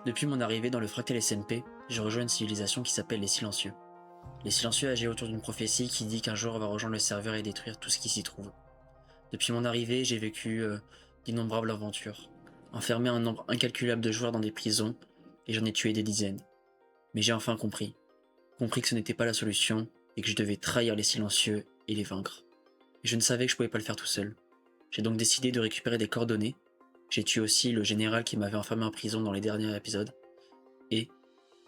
Depuis mon arrivée dans le Fractal SMP, j'ai rejoint une civilisation qui s'appelle les Silencieux. Les Silencieux agissent autour d'une prophétie qui dit qu'un jour on va rejoindre le serveur et détruire tout ce qui s'y trouve. Depuis mon arrivée, j'ai vécu d'innombrables aventures, enfermé un nombre incalculable de joueurs dans des prisons, et j'en ai tué des dizaines. Mais j'ai enfin compris que ce n'était pas la solution, et que je devais trahir les Silencieux et les vaincre. Et je ne savais que je pouvais pas le faire tout seul. J'ai donc décidé de récupérer des coordonnées. J'ai tué aussi le général qui m'avait enfermé en prison dans les derniers épisodes, et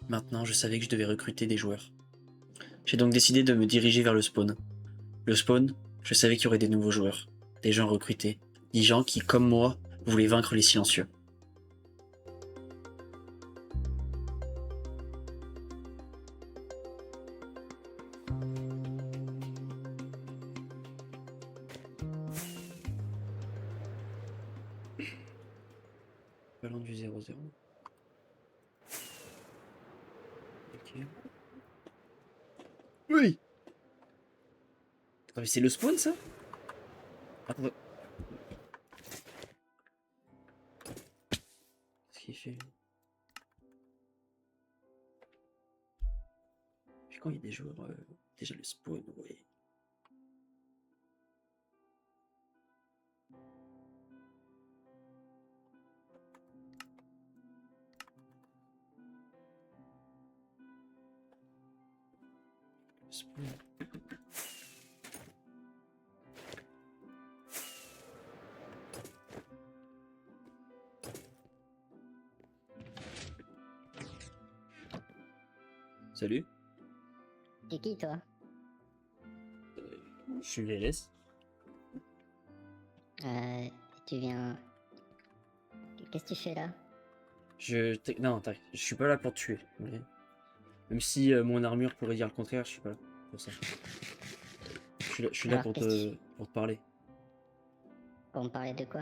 maintenant je savais que je devais recruter des joueurs. J'ai donc décidé de me diriger vers le spawn. Le spawn, je savais qu'il y aurait des nouveaux joueurs, des gens recrutés, des gens qui, comme moi, voulaient vaincre les silencieux. Ballon du 0-0. Ok. Oui. Attends, mais c'est le spawn ça? Attends. Qu'est-ce qu'il fait? Puis quand il y a des joueurs, déjà le spawn, ouais. Le spawn. Salut. C'est qui toi? Je suis LS. Tu viens. Qu'est-ce que tu fais là? Non, je suis pas là pour te tuer. Mais... Même si mon armure pourrait dire le contraire, je suis pas là pour ça. Je suis là Alors, pour te parler. pour me parler de quoi?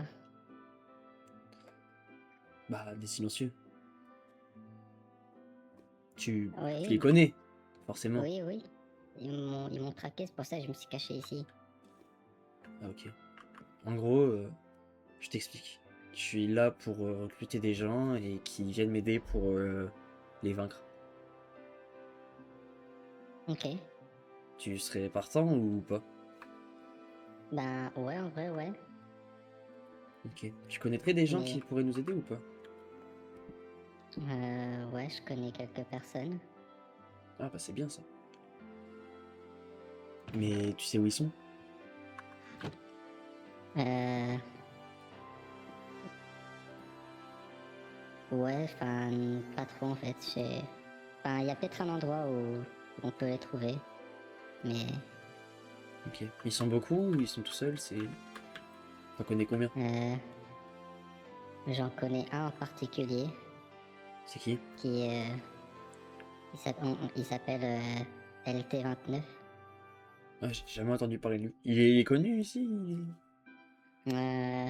Bah, des silencieux. Tu les Oui, connais, forcément. oui, oui. Ils m'ont traqué, c'est pour ça que je me suis caché ici. Ah, ok. En gros, je t'explique. Je suis là pour recruter des gens et qui viennent m'aider pour les vaincre. Ok. Tu serais partant ou pas? Ben, ouais, en vrai, ouais. Ok. Tu connaîtrais des gens Mais, qui pourraient nous aider ou pas? ouais, je connais quelques personnes. Ah, bah c'est bien ça. Mais tu sais où ils sont? Euh, ouais, enfin, pas trop en fait. Enfin, il y a peut-être un endroit où on peut les trouver. Mais, Ok. Ils sont beaucoup ou ils sont tout seuls? T'en connais combien? euh, j'en connais un en particulier C'est qui? qui, il s'appelle LT29. Ah, j'ai jamais entendu parler de lui. Il est connu ici? Euh,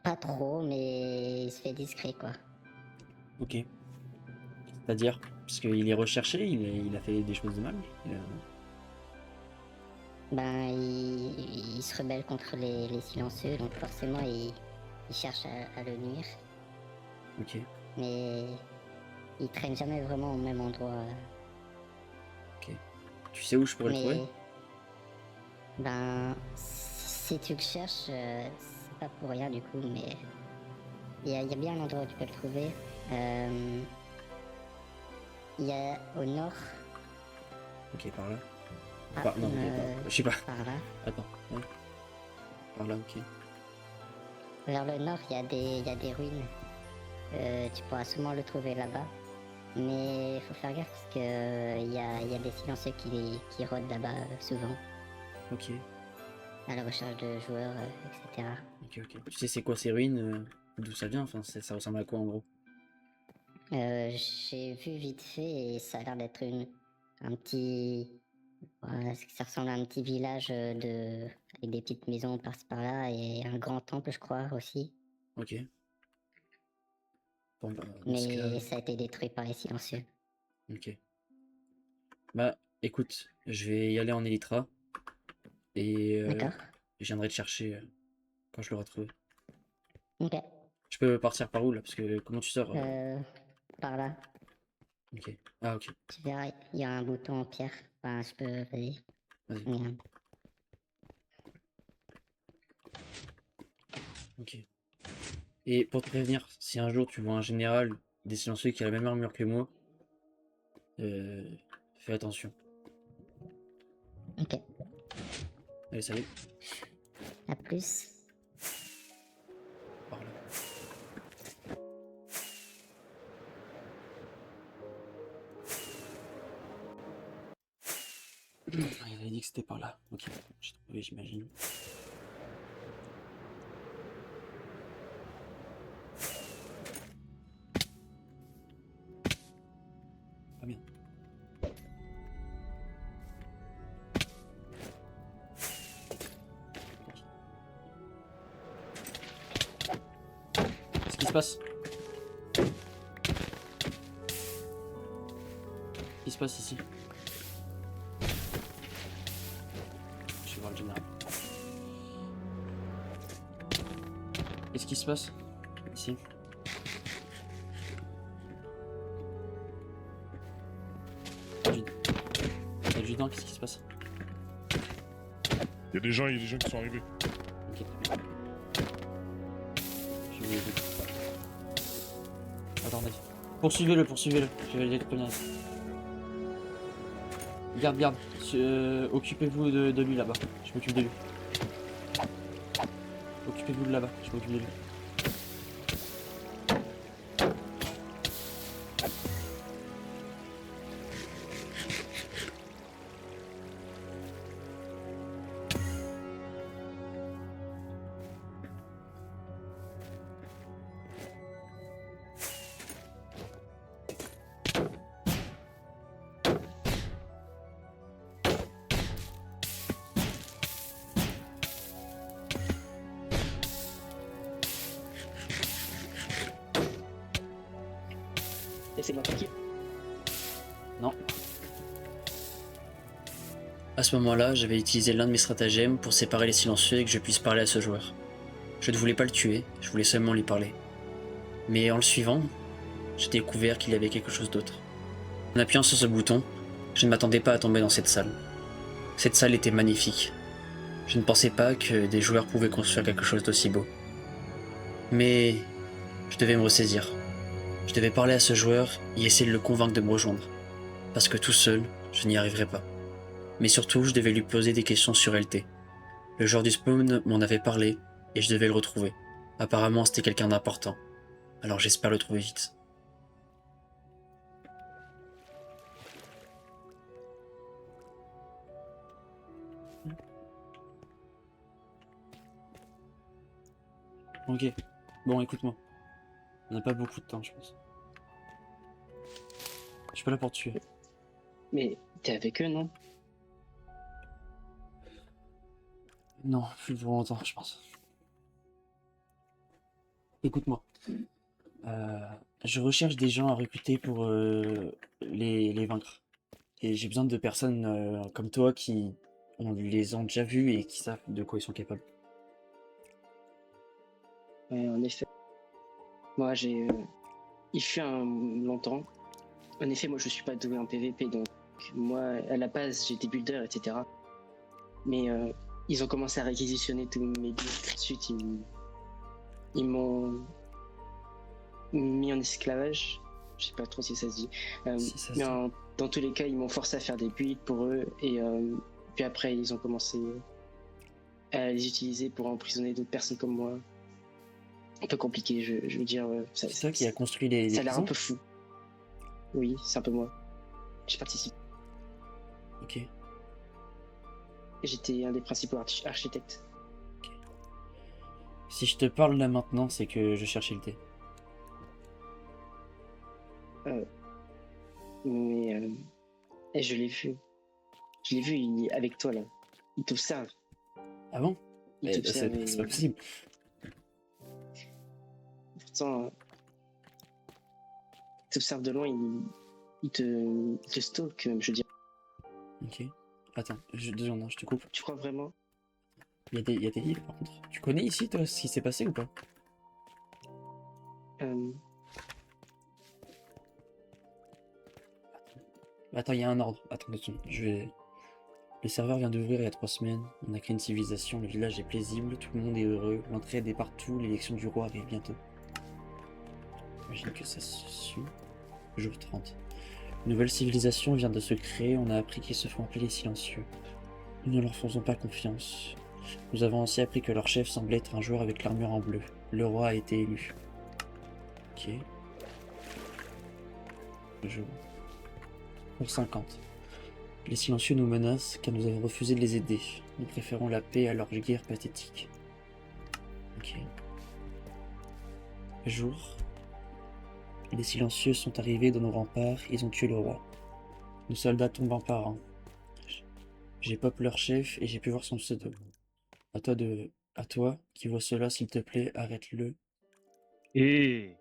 Pas trop, mais il se fait discret, quoi. Ok. C'est-à-dire, parce qu'il est recherché, il a fait des choses de mal. Ben, il se rebelle contre les silencieux, donc forcément, il cherche à le nuire. Ok. Mais il traîne jamais vraiment au même endroit. Ok. Tu sais où je pourrais le trouver? Mais, ben, si tu le cherches, c'est pas pour rien du coup, mais il y a bien un endroit où tu peux le trouver. Il y a au nord, Ok, par là. ah, Non, ok, je sais pas. par là. Attends. Ouais. Par là, ok. Vers le nord, il y a des ruines. Tu pourras sûrement le trouver là-bas. Mais il faut faire gaffe parce que il y a des silencieux qui rôdent là-bas souvent, Ok. à la recherche de joueurs, etc. Ok, ok. Tu sais c'est quoi ces ruines? D'où ça vient? Enfin, ça ressemble à quoi en gros? J'ai vu vite fait et ça a l'air d'être un petit... voilà, ça ressemble à un petit village avec des petites maisons par-ci par-là et un grand temple, je crois, aussi. Ok. Bon, bah, dans ce cas. Mais ça a été détruit par les silencieux. Ok. Bah, écoute, je vais y aller en Elytra et D'accord? je viendrai te chercher quand je l'aurai trouvé. Ok. Je peux partir par où là? Parce que comment tu sors? Par là, Ok. Ah ok, tu verras, il y a un bouton en pierre. Enfin, je peux. Vas-y. vas-y. Regarde. Ok. Et pour te prévenir, si un jour tu vois un général des silencieux qui a la même armure que moi, euh, fais attention. Ok. Allez, salut. À plus. Par là. Ah, il avait dit que c'était par là. Ok, j'ai trouvé, j'imagine. Pas bien. Qu'est-ce qui se passe? Qu'est-ce qui se passe ici? Je vais voir le général. Qu'est-ce qui se passe ici? Adjudant, qu'est-ce qui se passe? Il y a des gens qui sont arrivés. Ok, très bien. Je vais aider. Attendez. Poursuivez-le. Je vais les prévenir. Garde. Occupez-vous de lui là-bas. Je m'occupe de lui. Occupez-vous de là-bas. Je m'occupe de lui. Laissez-moi tranquille. Non. À ce moment-là, j'avais utilisé l'un de mes stratagèmes pour séparer les silencieux et que je puisse parler à ce joueur. Je ne voulais pas le tuer, je voulais seulement lui parler. Mais en le suivant, j'ai découvert qu'il y avait quelque chose d'autre. En appuyant sur ce bouton, je ne m'attendais pas à tomber dans cette salle. Cette salle était magnifique. Je ne pensais pas que des joueurs pouvaient construire quelque chose d'aussi beau. Mais je devais me ressaisir. Je devais parler à ce joueur et essayer de le convaincre de me rejoindre. Parce que tout seul, je n'y arriverais pas. Mais surtout, je devais lui poser des questions sur LT. Le joueur du spawn m'en avait parlé et je devais le retrouver. Apparemment, c'était quelqu'un d'important. Alors j'espère le trouver vite. Ok. Bon, écoute-moi. On n'a pas beaucoup de temps, je pense. Je suis pas là pour te tuer. Mais t'es avec eux, non? Non, plus pour longtemps, je pense. Écoute-moi. Euh, je recherche des gens à recruter pour les vaincre. Et j'ai besoin de personnes comme toi qui les ont déjà vus et qui savent de quoi ils sont capables. Ouais, en effet. Moi, il fut un longtemps. En effet, moi, je suis pas doué en PVP, donc moi, à la base, j'étais builder, etc. Mais ils ont commencé à réquisitionner tous mes builds. Ensuite, ils m'ont mis en esclavage. Je sais pas trop si ça se dit. Si ça se mais dit. dans tous les cas, ils m'ont forcé à faire des builds pour eux. Et puis après, ils ont commencé à les utiliser pour emprisonner d'autres personnes comme moi. Un peu compliqué, je veux dire. C'est toi qui as construit les ça a l'air un prisons? peu fou. Oui, c'est un peu moi. J'ai participé. Ok. J'étais un des principaux architectes. Si je te parle là maintenant, c'est que je cherchais le thé. Mais et je l'ai vu. Je l'ai vu avec toi là. Il t'observe. Ah bon? Il C'est t'observe et pas possible. pourtant, il t'observe de loin. Il te stalk, je veux dire. Ok. Attends, 2 secondes, non, je te coupe. Tu crois vraiment? Il y a des livres par contre. Tu connais ici toi ce qui s'est passé ou pas? Euh, Attends, il y a un ordre. Attends, attends, je vais... Le serveur vient d'ouvrir il y a 3 semaines. On a créé une civilisation, le village est paisible, tout le monde est heureux, l'entraide est partout, l'élection du roi arrive bientôt. J'imagine que ça se suit. Jour 30. Une nouvelle civilisation vient de se créer, on a appris qu'ils se font appeler les silencieux. Nous ne leur faisons pas confiance. Nous avons aussi appris que leur chef semblait être un joueur avec l'armure en bleu. Le roi a été élu. Ok. Jour. Pour 50. Les silencieux nous menacent car nous avons refusé de les aider. Nous préférons la paix à leur guerre pathétique. Ok. Jour. Les silencieux sont arrivés dans nos remparts, ils ont tué le roi. Nos soldats tombent un par un. J'ai pop leur chef et j'ai pu voir son pseudo. À toi, qui vois cela, s'il te plaît, arrête-le. Et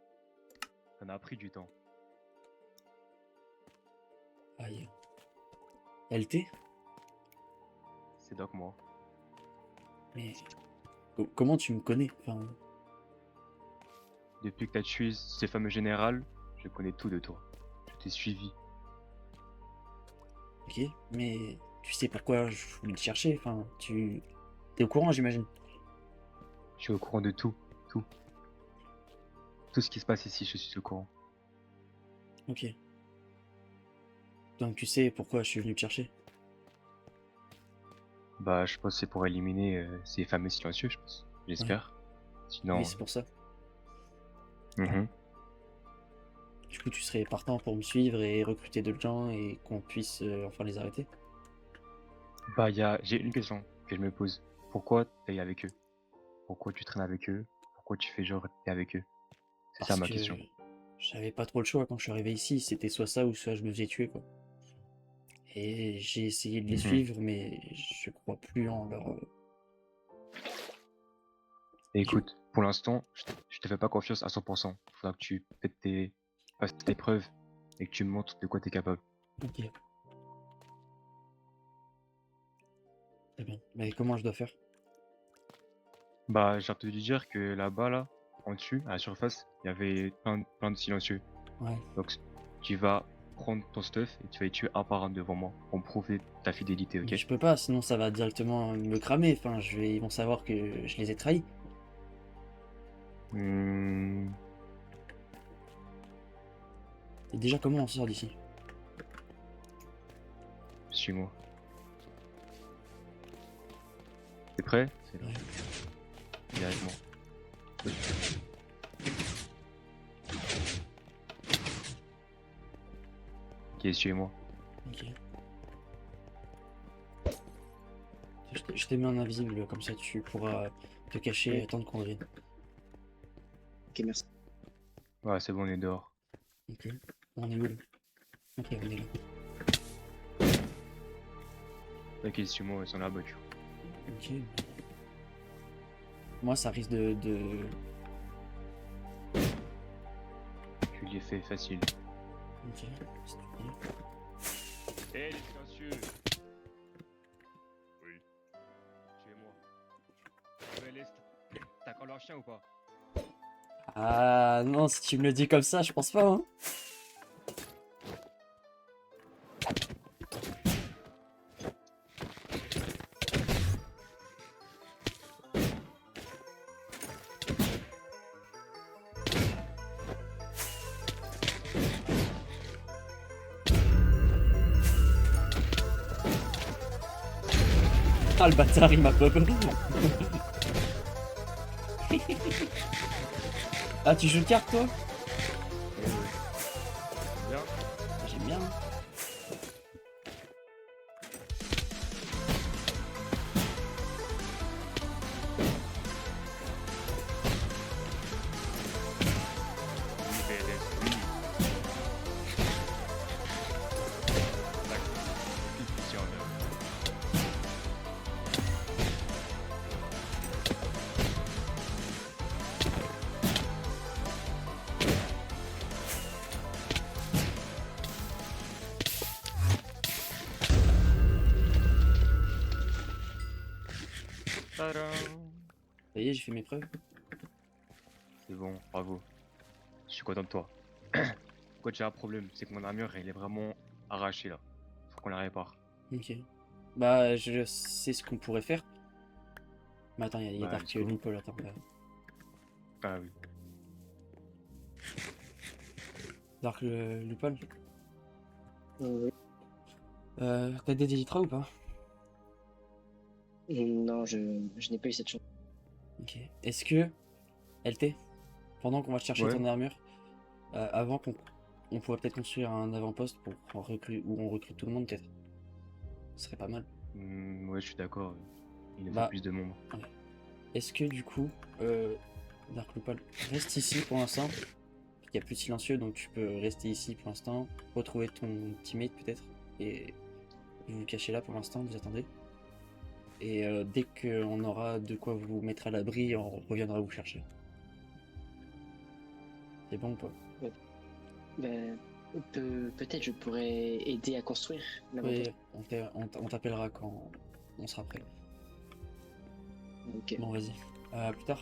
ça a pris du temps. Aïe. LT? C'est donc moi. Mais... comment tu me connais? Enfin... Depuis que t'as tué ce fameux général, je connais tout de toi. Je t'ai suivi. Ok, mais... tu sais pourquoi je voulais te chercher? Enfin, tu... t'es au courant, j'imagine? Je suis au courant de tout. Tout. Tout ce qui se passe ici, je suis au courant. Ok. Donc tu sais pourquoi je suis venu te chercher? Bah, je pense que c'est pour éliminer ces fameux silencieux, je pense. J'espère. Sinon... Oui, c'est pour ça. Mhm. Du coup, tu serais partant pour me suivre et recruter d'autres gens et qu'on puisse enfin les arrêter? Bah, j'ai une question que je me pose. Pourquoi t'es avec eux? Pourquoi tu traînes avec eux? Pourquoi tu fais genre t'es avec eux? C'est ça Parce ma que question. j'avais pas trop le choix quand je suis arrivé ici. C'était soit ça ou soit je me faisais tuer, quoi. Et j'ai essayé de les Mhm. suivre, mais je crois plus en leur... Et écoute, pour l'instant, je te fais pas confiance à 100%. Faudra que tu fasses tes preuves et que tu me montres de quoi t'es capable. Ok. Très bien. Mais comment je dois faire? Bah, j'ai entendu dire que là-bas, là, en dessus, à la surface, il y avait plein de silencieux. Ouais. Donc, tu vas prendre ton stuff et tu vas les tuer un par un devant moi pour me prouver ta fidélité, Mais ok? je peux pas, sinon ça va directement me cramer. Enfin, ils vont savoir que je les ai trahis. Hmm, Et déjà, comment on sort d'ici? suis-moi. T'es prêt? C'est là. Ouais. Viens avec moi. Ok, suis-moi. Ok. Je t'ai mis en invisible, comme ça tu pourras te cacher et attendre qu'on revienne. Ok, merci. Ouais, c'est bon, on est dehors. Ok. On est où là? Ok, on est là. Ok, suis-moi, ils sont là-bas, tu vois. Ok. Moi, ça risque de... Tu les fais facile. Ok. C'est- Hé, les silencieux! Oui. Tuez-moi. T'as encore leur chien ou pas? Ah non, si tu me le dis comme ça, je pense pas, hein. Ah le bâtard, il m'a pop. Ah, tu joues de carte toi? Bien. J'aime bien. Tadam. Ça y est, j'ai fait mes preuves. C'est bon, bravo. Je suis content de toi. Pourquoi j'ai un problème? C'est que mon armure, elle est vraiment arrachée là. Faut qu'on la répare. Ok. Bah, je sais ce qu'on pourrait faire. Mais attends, il y a Bah, Dark let's go. Loophole, attends. Bah. Ah oui. Dark Loophole. Oui. T'as des Elytra ou pas? Non, je n'ai pas eu cette chance. Ok. Est-ce que, LT, pendant qu'on va chercher Ouais. ton armure, avant on pourrait peut-être construire un avant-poste pour où on recrute tout le monde, peut-être. Ce serait pas mal. Ouais, je suis d'accord. Il nous faut Bah, plus de monde. ouais. Est-ce que du coup, Dark Loophole, reste ici pour l'instant. Il n'y a plus de silencieux, donc tu peux rester ici pour l'instant, retrouver ton teammate peut-être, et vous vous cachez là pour l'instant, vous attendez. Et dès qu'on aura de quoi vous mettre à l'abri, on reviendra vous chercher. C'est bon ou pas? Ben, peut-être je pourrais aider à construire Oui, l'avant-poste. on t'appellera quand on sera prêt. Ok, Bon, vas-y. À plus tard.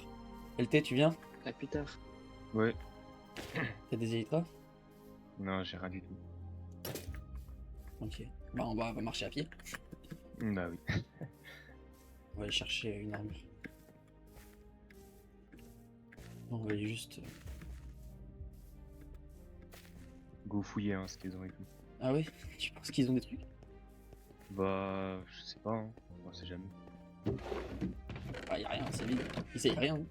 LT, tu viens? à plus tard. Ouais. T'as des élytras? Non, j'ai rien du tout. Ok. Bah, on va marcher à pied. Bah oui. On va aller chercher une armure. On va aller juste. Go fouiller hein, ce qu'ils ont et tout. Ah ouais? Tu penses qu'ils ont des trucs? Bah, je sais pas, hein. On sait jamais. Bah, y'a rien, c'est vide. Ici, y'a rien. Hein.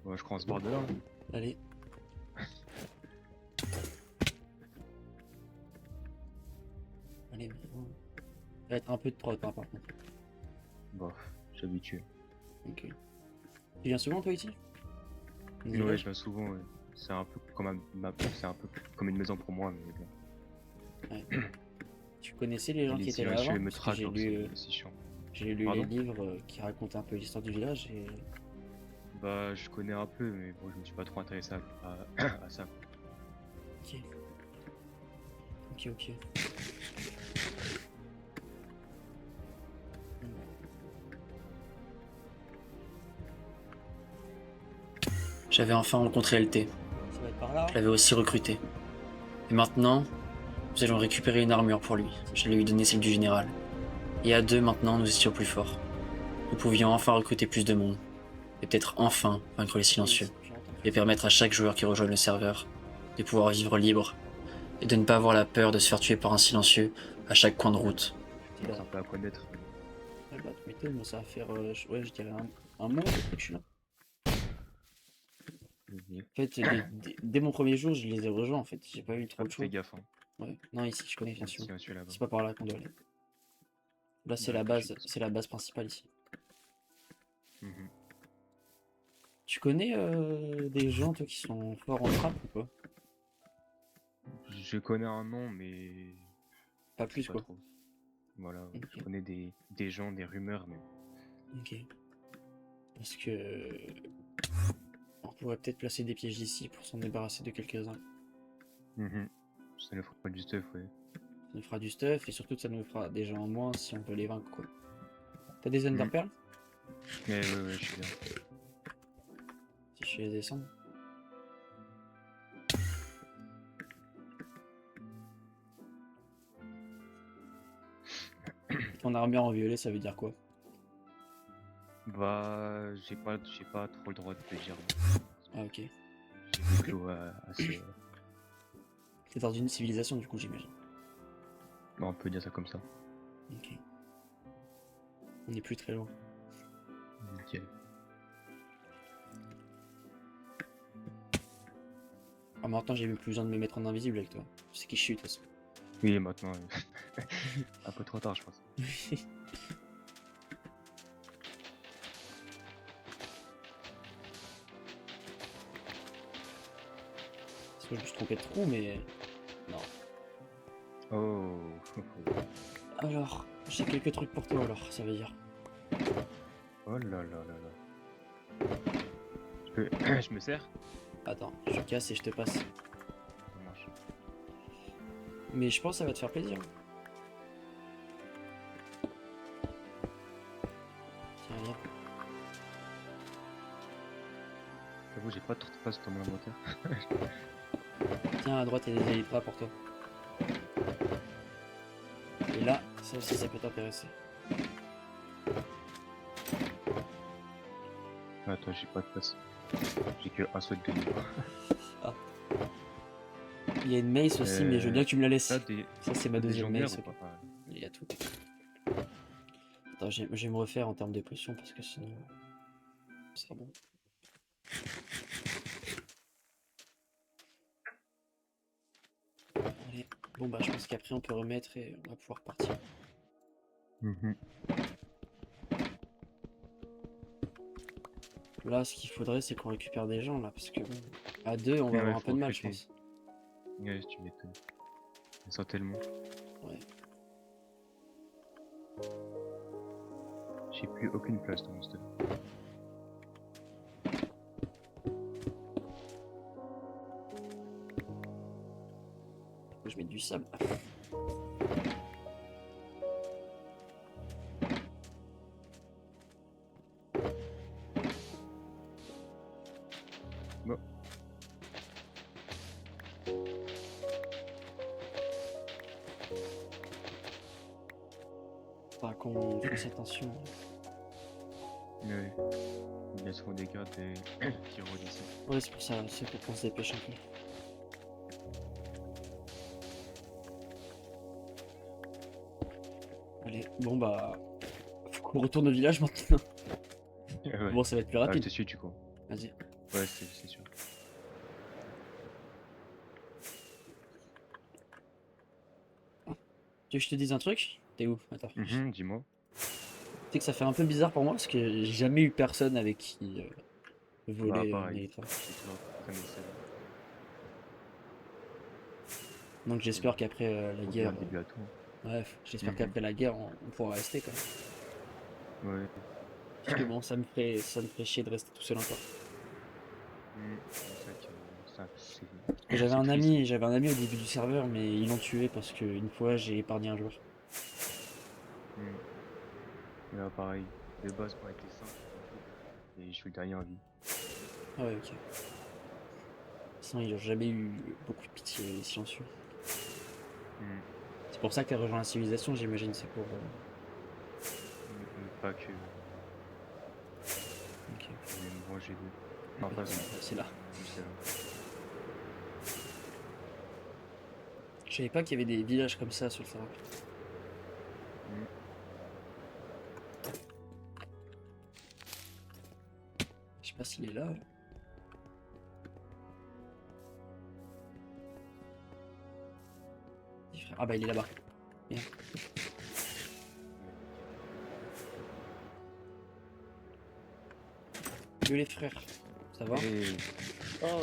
Ouais, je crois qu'on se barre de là. Hein. Allez. Allez, mais bon. Ça va être un peu de trotte, hein, par contre. Bah, je suis habitué. Ok. Tu viens souvent, toi, ici? Dans ce Ouais, village je viens souvent, ouais. C'est un peu comme c'est un peu comme une maison pour moi, mais bon. Tu connaissais les gens Les qui étaient là silencieux avant? me Parce que traquent, alors c'est si chiant. j'ai lu les Pardon? livres qui racontent un peu l'histoire du village et. Bah, je connais un peu, mais bon, je me suis pas trop intéressé à ça. Ok. Ok, ok. J'avais enfin rencontré LT. Ça va être par là. Je l'avais aussi recruté. Et maintenant, nous allons récupérer une armure pour lui. J'allais lui donner celle du général. Et à deux, maintenant, nous étions plus forts. Nous pouvions enfin recruter plus de monde. Et peut-être enfin vaincre les silencieux. Et permettre à chaque joueur qui rejoint le serveur de pouvoir vivre libre. Et de ne pas avoir la peur de se faire tuer par un silencieux à chaque coin de route. C'est un peu à connaître. Ah bah tu m'étonnes, moi ça va faire, ouais je dirais un mois depuis que je suis là. Mais En fait, dès mon premier jour, je les ai rejoints en fait, j'ai pas eu trop de choix. fais gaffe, hein. Ouais. Non, ici je connais bien sûr. Silencieux là-bas. C'est pas par là qu'on doit aller. Là c'est Bah, la je base, sais pas. c'est la base principale ici. Mhm. Tu connais des gens toi qui sont forts en frappe ou pas? Je connais un nom, mais Pas je sais plus pas quoi. trop. Voilà, Ok. je connais des gens, des rumeurs, mais Ok. Parce que on pourrait peut-être placer des pièges ici pour s'en débarrasser de quelques-uns. ça nous fera du stuff, ouais. Ça nous fera du stuff et surtout ça nous fera des gens en moins si on peut les vaincre quoi. T'as des Mhm. Enderpearls? Mais ouais, je suis bien. Si je les descends. Ton armure en violet, ça veut dire quoi? Bah, j'ai pas trop le droit de te dire. Ah ok. J'ai vécu assez. T'es dans une civilisation du coup j'imagine. Bon, on peut dire ça comme ça. Ok. On n'est plus très loin. Nickel. Ah maintenant j'ai même plus besoin de me mettre en invisible avec toi. Je sais qui je suis de toute façon. Oui, maintenant, un peu trop tard, je pense. Parce que je me suis trompé de trou mais. Non. Oh. Alors, j'ai quelques trucs pour toi alors, ça veut dire. Oh là là là là. Je me sers? Attends, je casse et je te passe. Ça marche. Mais je pense que ça va te faire plaisir. Tiens, viens. J'avoue, j'ai pas trop de place dans mon inventaire. Tiens, à droite, il y a des élytras pour toi. Et là, ça aussi, ça peut t'intéresser. Attends, j'ai pas de place. J'ai que un seul de niveau. Il y a une mace aussi, mais je veux bien que tu me la laisses. T'as des, Ça, c'est ma t'as des deuxième jongleurs mace. ou Ok. pas? Enfin, Il y a tout. Attends, je vais me refaire en termes de potions parce que sinon. Ça sera bon. Allez. Bon, bah, je pense qu'après, on peut remettre et on va pouvoir partir. mhm. Là, ce qu'il faudrait, c'est qu'on récupère des gens là, parce que bon, à deux, on va Ouais, avoir un faut peu de mal, je recruter. pense. Ouais, tu m'étonnes. Ils sont tellement. Ouais. J'ai plus aucune place dans mon stuff. Faut que je mette du sable. Bon. Faudra qu'on fasse attention. Ouais. Il y a souvent des gardes qui redescendent. Ouais, c'est pour ça, c'est pour qu'on se dépêche un peu. Allez, bon bah, faut qu'on retourne au village maintenant. Ouais. Bon, ça va être plus Ah, je rapide. te suis du coup. Vas-y. Ouais, c'est sûr. Tu veux que je te dise un truc? T'es où? Attends. Dis-moi. Tu sais que ça fait un peu bizarre pour moi parce que j'ai jamais eu personne avec qui Bah, voler pareil. Mélitra. J'ai toujours traîné seul. Donc j'espère qu'après la Faut guerre, bien le début à tout. bref, j'espère Mhm. qu'après la guerre on pourra rester quand même. Ouais. Parce que bon, ça me ferait chier de rester tout seul encore. C'est ça que c'est J'avais c'est un triste. ami, j'avais un ami au début du serveur, mais ils l'ont tué parce qu'une fois j'ai épargné un joueur. Là, pareil. De base, on était 5. Et je suis le dernier en vie. Ah ouais, ok. Sinon, ils ont jamais eu beaucoup de pitié, les silencieux. C'est pour ça que t'as rejoint la civilisation, j'imagine, c'est pour. Pas que. Ok. Je vais me venger d'eux. Non, pas eux. C'est là. Juste là. Je savais pas qu'il y avait des villages comme ça sur le serveur. Je sais pas s'il est là. Ah bah il est là-bas. Bien. Yo les frères, ça va? Et Oh,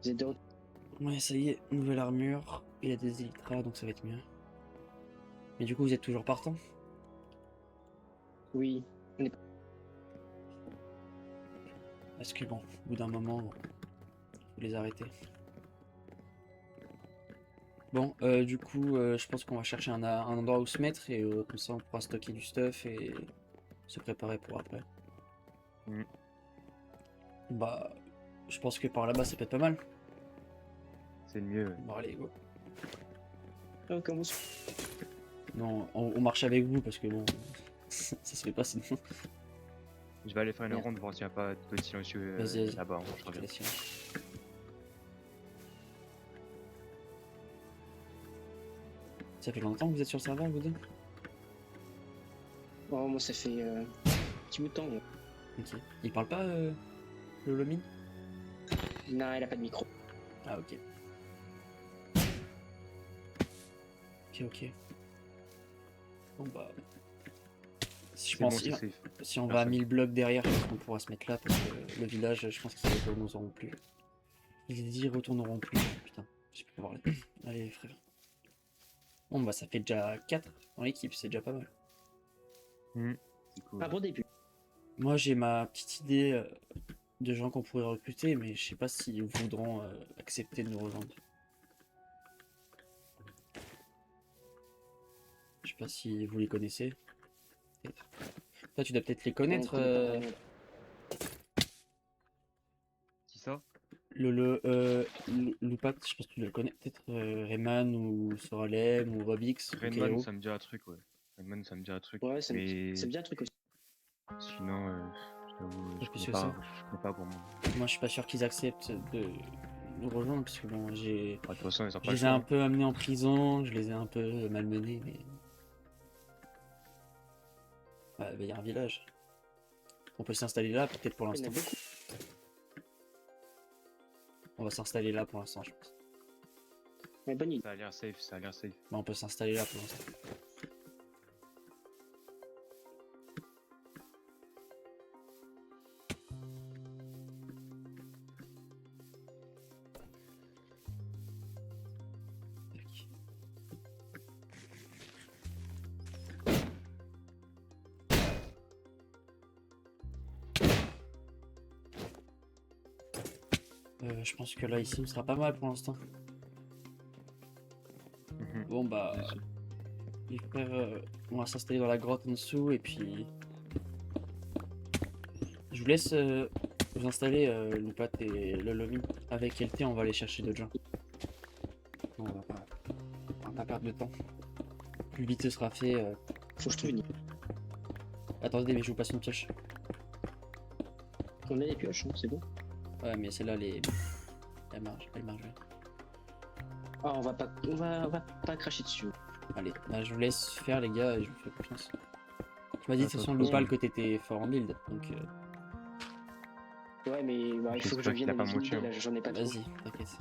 vous êtes de retour. Ouais, ça y est, nouvelle armure. Il y a des élytras, donc ça va être mieux. Mais du coup, vous êtes toujours partant? Oui. Parce que bon, au bout d'un moment, faut les arrêter. Bon, du coup, je pense qu'on va chercher un endroit où se mettre et comme ça on pourra stocker du stuff et se préparer pour après. Mm. Bah, je pense que par là-bas ça peut être pas mal. c'est le mieux. Bon, allez, go. Oh, comment Non, on marche avec vous parce que bon, ça se fait pas sinon. Je vais aller faire une Merde. ronde voir s'il n'y a pas d'autres silencieux Vas-y. là-bas. Je Je reviens. te laisse. Ça fait longtemps que vous êtes sur le serveur, vous deux? Oh, moi, ça fait un petit bout de temps. Ok. Il parle pas, le Lomine? Non, elle a pas de micro. Ah, ok. Ok. Bon bah. Si je C'est bon, pense, c'est safe. si on va à Personne. 1000 blocs derrière, je pense qu'on pourra se mettre là parce que le village, je pense qu'ils ne retourneront plus. Ils y retourneront plus. Putain, j'ai pu voir les. Allez, frère. Bon, bah, ça fait déjà 4 dans l'équipe, c'est déjà pas mal. C'est cool. Un bon début. Moi, j'ai ma petite idée de gens qu'on pourrait recruter, mais je sais pas s'ils voudront accepter de nous rejoindre. Je sais pas si vous les connaissez. Peut-être. Toi, tu dois peut-être les connaître. On connaît pas vraiment. Qui ça? Loupat, je pense que tu le connais peut-être, Rayman ou Soralem ou Robix ou Rayman, Kairo. ça me dit un truc, ouais. Rayman, ça me dit un truc. Ouais, ça Mais me dit un truc aussi. sinon, je t'avoue, Pas je plus connais que pas, ça. je connais pas grand monde. Moi, je suis pas sûr qu'ils acceptent de nous rejoindre parce que bon, Ah, de toute façon, ils ont je pas le les ai choix. un peu amenés en prison, je les ai un peu malmenés, mais bah, il y a un village. On peut s'installer là, peut-être pour Il y en l'instant. a beaucoup. On va s'installer là pour l'instant, je pense. Mais bonne idée. Ça a l'air safe, ça a l'air safe. Bah, on peut s'installer là pour l'instant. Tac. Je pense que là, ici, on sera pas mal pour l'instant. Bon, bah, Vas-y. les frères, on va s'installer dans la grotte en dessous et puis je vous laisse vous installer, Loupat et le lobby. Avec LT, on va aller chercher d'autres gens. Non, on va pas perdre de temps. Plus vite ce sera fait. Faut que je trouve une. Attendez, mais je vous passe une pioche. On a des pioches, hein, c'est bon. Ouais, mais celle-là, elle marche bien. Ah, on va pas cracher dessus. Allez, bah, je vous laisse faire, les gars, et je vous fais confiance. Tu m'as dit de Ah, toute pas façon, de Loupal, problème. que t'étais fort en build, donc Ouais, mais bah, il faut que je J'espère qu'il vienne a pas avec une moitié, idée, là, j'en ai pas trop. vas-y, t'inquiète.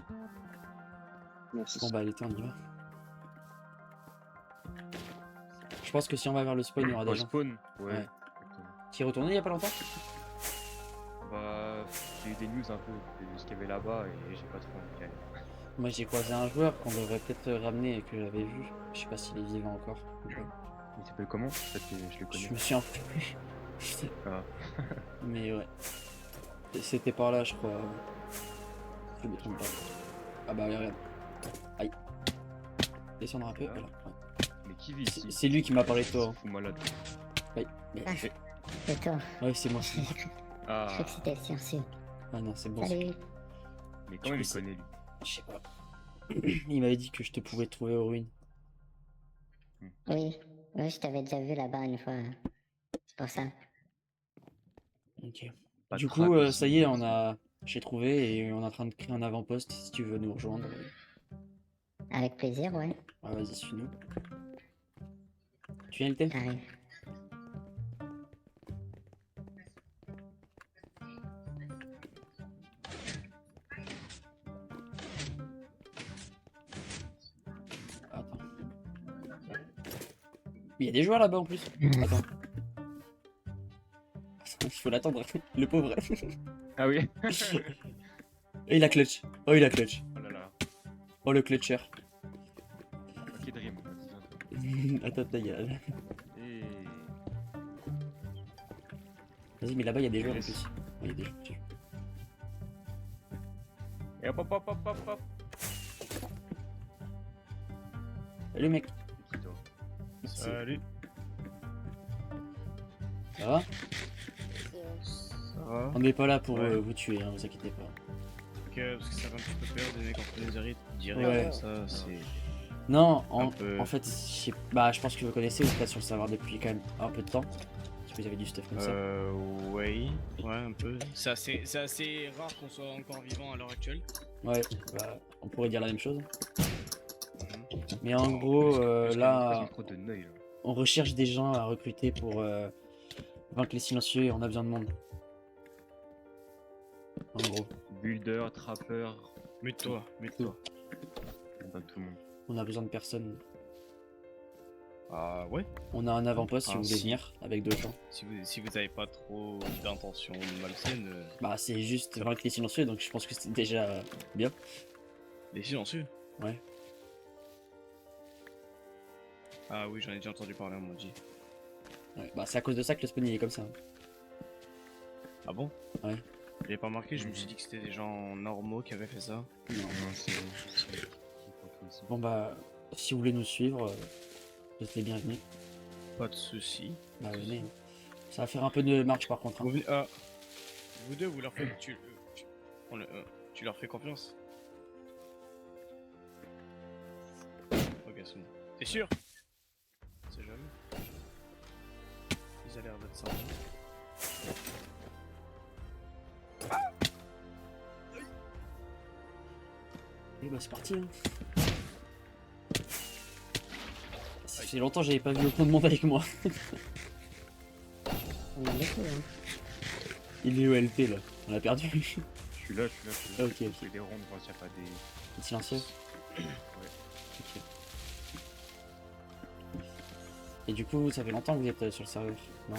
Merci. Bon, bah, allez, on y va. Je pense que si on va vers le spawn, il y aura Au des gens. spawn, ouais. Ouais. Exactement. Qui est retourné il y a pas longtemps? Bah, j'ai eu des news un peu de ce qu'il y avait là-bas et j'ai pas trop envie d'y aller. Moi, j'ai croisé un joueur qu'on devrait peut-être ramener et que j'avais vu. Je sais pas s'il est vivant encore. Il s'appelle comment? Peut-être que je le Je connais. me souviens plus. Ah. Mais ouais. C'était par là, je crois. Je me trompe pas. Ah bah, regarde. Aïe. Descendre un peu, Ah. voilà. Mais qui vit ici? C'est lui qui m'a parlé de toi. Fou malade. Ouais, mais... Ah, c'est toi. ouais, c'est moi. Je Ah, crois que c'était le silencieux. Ah non, c'est bon. Salut. mais comment il sais. me connaît lui? Je sais pas. Il m'avait dit que je te pouvais trouver aux ruines. Oui, oui, je t'avais déjà vu là-bas une fois. C'est pour ça. Ok. Pas de Du trappe coup, ici. ça y est, j'ai trouvé et on est en train de créer un avant-poste si tu veux nous rejoindre. Avec plaisir, ouais. Ah, vas-y, suis-nous. Tu viens le thème? J'arrive. Attends. Il y a des joueurs là-bas en plus. Attends. Il faut l'attendre, le pauvre. Ah oui? Et il a clutch. Oh, il a clutch. Oh là là. Oh, le clutcher. Ok, Dream, vas-y, viens. Attends, ta gueule. Et... Vas-y, mais là-bas, il y a des joueurs en Yes. plus. Il y a des joueurs. Et hop hop hop hop hop hop. Salut, mec. C'est qui toi? Merci. Salut, Ça va? ça va? On n'est pas là pour Ouais. vous tuer, hein, vous inquiétez pas. Ok, parce que ça fait un petit peu peur des mecs en plein direct, direct Ouais. comme ça, c'est... Non, Un peu. en fait, je pense que vous connaissez, vous êtes sur le serveur depuis quand même un peu de temps. Parce que vous avez du stuff comme ça. Ouais, un peu. C'est assez rare qu'on soit encore vivant à l'heure actuelle. Ouais, bah, on pourrait dire la même chose. Mhm. Mais en gros, Parce là, une crotte de neuil, là. on recherche des gens à recruter pour vaincre les silencieux et on a besoin de monde. En gros, Builder, trapper, Mute-toi. on donne tout le monde. on a besoin de personnes. Ah ouais? On a un avant-poste si Ah, vous voulez si. venir avec d'autres gens. Si vous avez pas trop d'intentions malsaines, Bah, c'est juste vaincre les silencieux, donc je pense que c'est déjà bien. les silencieux. Ouais. Ah oui, j'en ai déjà entendu parler, on m'a dit. Ouais, bah, c'est à cause de ça que le spawn il est comme ça. Ah bon? Ouais. J'avais pas remarqué, je me suis dit que c'était des gens normaux qui avaient fait ça. Non. Non, c'est pas tout aussi. Bon, bah, si vous voulez nous suivre, vous êtes les bienvenus. Pas de soucis. Bah, venez. Ça va faire un peu de marche par contre. Hein. Vous, venez- ah, vous deux, vous leur faites... on le- Tu leur fais confiance? Ok, c'est bon. T'es sûr? C'est jamais. Ils ont l'air d'être sympas. Et bah c'est parti. Hein. Ça fait longtemps que j'avais pas vu autant de monde avec moi. On a beaucoup, hein. Il est où LP là? On l'a perdu. Je suis là. Ah, ok, Je ok. fais des rondes, voir s'il n'y a pas des... Il est silencieux. Ouais. Ok. Et du coup, ça fait longtemps que vous êtes sur le serveur, non?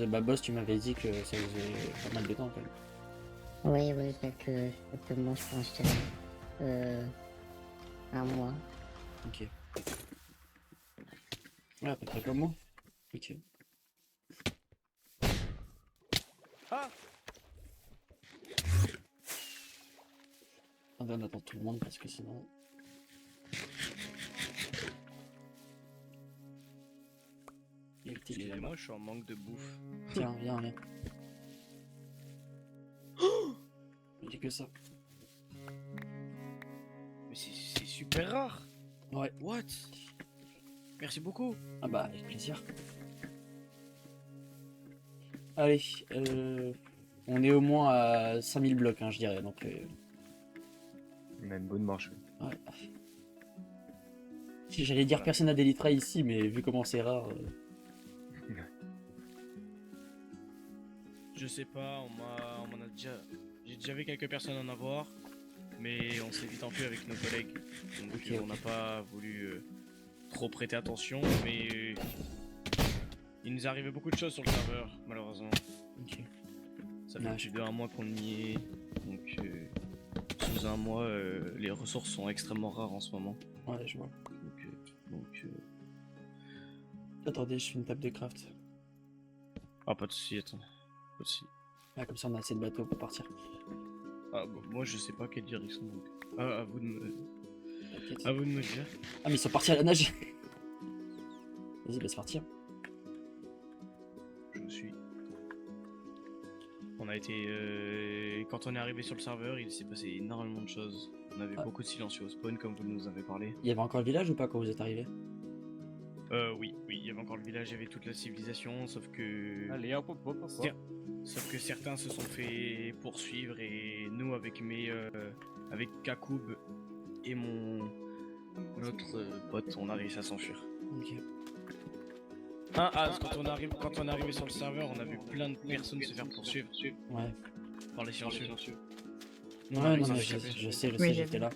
Bah boss, tu m'avais dit que ça faisait pas mal de temps quand même. Oui, quelques mois, je pense, je dirais. Un mois. Ok. Ouais, à peu près comme moi. Ok. Ah! On attend tout le monde parce que sinon... Il est là-bas. Excusez-moi, je suis en manque de bouffe. Tiens, viens. Il dit que ça. Mais c'est super rare! Ouais. What? Merci beaucoup! Ah bah, avec plaisir. Allez, on est au moins à 5000 blocs, hein, je dirais, donc... On a une bonne marche. ouais. J'allais dire personne n'a d'Elytra ici, mais vu comment c'est rare... Je sais pas, on m'en a déjà... J'ai déjà vu quelques personnes en avoir, mais on s'est vite enfui avec nos collègues. Donc Ok, on ok. n'a pas voulu trop prêter attention, mais il nous est arrivé beaucoup de choses sur le serveur, malheureusement. Ok. Ça fait Ouais, plus de 1 mois qu'on y est, donc sous 1 mois, les ressources sont extrêmement rares en ce moment. Ouais, je vois. Donc, Attendez, je fais une table de craft. Ah, pas de soucis, attends. Pas de soucis. Ah, comme ça, on a assez de bateaux pour partir. Ah, bon, moi je sais pas quelle direction. Donc. Ah, à vous de me... T'inquiète. À vous de me dire. Ah, mais ils sont partis à la nage. Vas-y, laisse partir. Je vous suis. On a été... Quand on est arrivé sur le serveur, il s'est passé énormément de choses. On avait Ah. beaucoup de silencieux au spawn, comme vous nous avez parlé. Il y avait encore le village ou pas quand vous êtes arrivés? Oui, il y avait encore le village, il y avait toute la civilisation, sauf que... Allez, hop. Tiens. Sauf que certains se sont fait poursuivre et nous, avec avec Kakoub et notre pote, on a réussi à s'enfuir. Ok. Quand on est arrivé sur le serveur, on a vu plein de personnes se faire poursuivre Ouais. par les silencieux. Ouais, non, mais je sais, Oui, j'ai j'étais vu. là.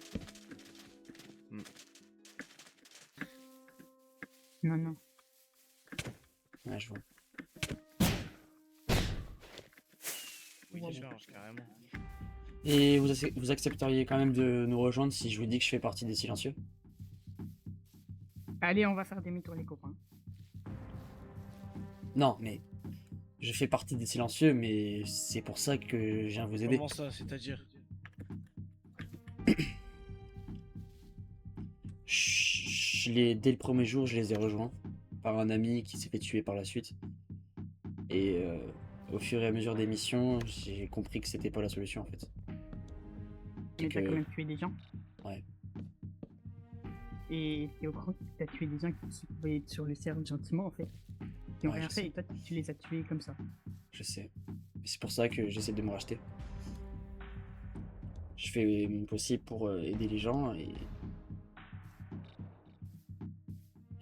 Non. Ouais, je vois. Oui, je charge carrément. Et vous accepteriez quand même de nous rejoindre si je vous dis que je fais partie des silencieux? Allez, on va faire demi-tour les copains. Non, mais je fais partie des silencieux, mais c'est pour ça que je viens vous aider. Comment ça, c'est-à-dire? Dès le premier jour, je les ai rejoints par un ami qui s'est fait tuer par la suite. Et au fur et à mesure des missions, j'ai compris que c'était pas la solution en fait. Mais t'as que- quand même tué des gens. Ouais. Et t'es au courant que t'as tué des gens qui pouvaient être sur le serveur gentiment en fait. Qui ont Ouais, rien je fait sais. et toi tu les as tués comme ça. Je sais. Et c'est pour ça que j'essaie de me racheter. Je fais mon possible pour aider les gens et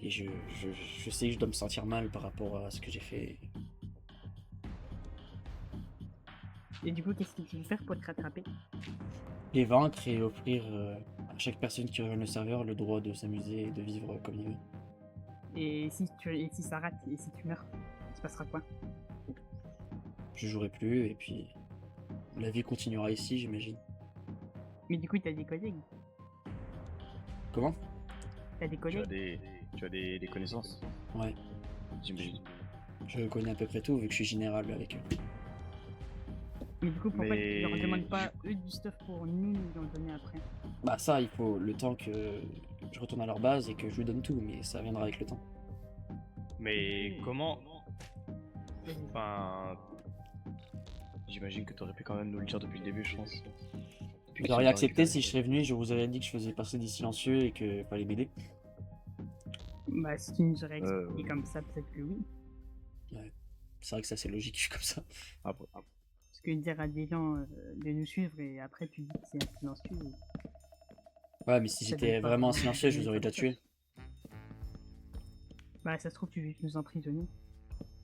je sais que je dois me sentir mal par rapport à ce que j'ai fait. Et du coup, qu'est-ce que tu veux faire pour te rattraper? Les vaincre et offrir à chaque personne qui rejoint le serveur le droit de s'amuser et de vivre comme il veut. Et si ça rate et si tu meurs, il se passera quoi? Je jouerai plus et puis la vie continuera ici, j'imagine. Mais du coup, t'as des collègues. Comment? T'as des collègues. Tu as des connaissances, Ouais, j'imagine. je connais à peu près tout vu que je suis général avec eux. Mais du coup, pourquoi Mais tu leur demandes pas eux du stuff pour nous en donner après? Bah ça, il faut le temps que je retourne à leur base et que je lui donne tout, mais ça viendra avec le temps. Mais comment? Vas-y. Enfin... J'imagine que t'aurais pu quand même nous le dire depuis le début, je pense. Depuis Vous que auriez tu accepté l'as si je serais venu et je vous aurais dit que je faisais passer des silencieux et que fallait m'aider. Bah, si tu nous aurais Euh, expliqué comme ça, peut-être que oui. C'est vrai que ça c'est logique, je suis comme ça. Après, Parce que dire à des gens de nous suivre et après tu dis que c'est un silencieux. Ouais, mais si Ça j'étais donne pas vraiment vraiment silencieux, je envie vous aurais de déjà faire tué. Bah, ça se trouve, tu veux nous emprisonner.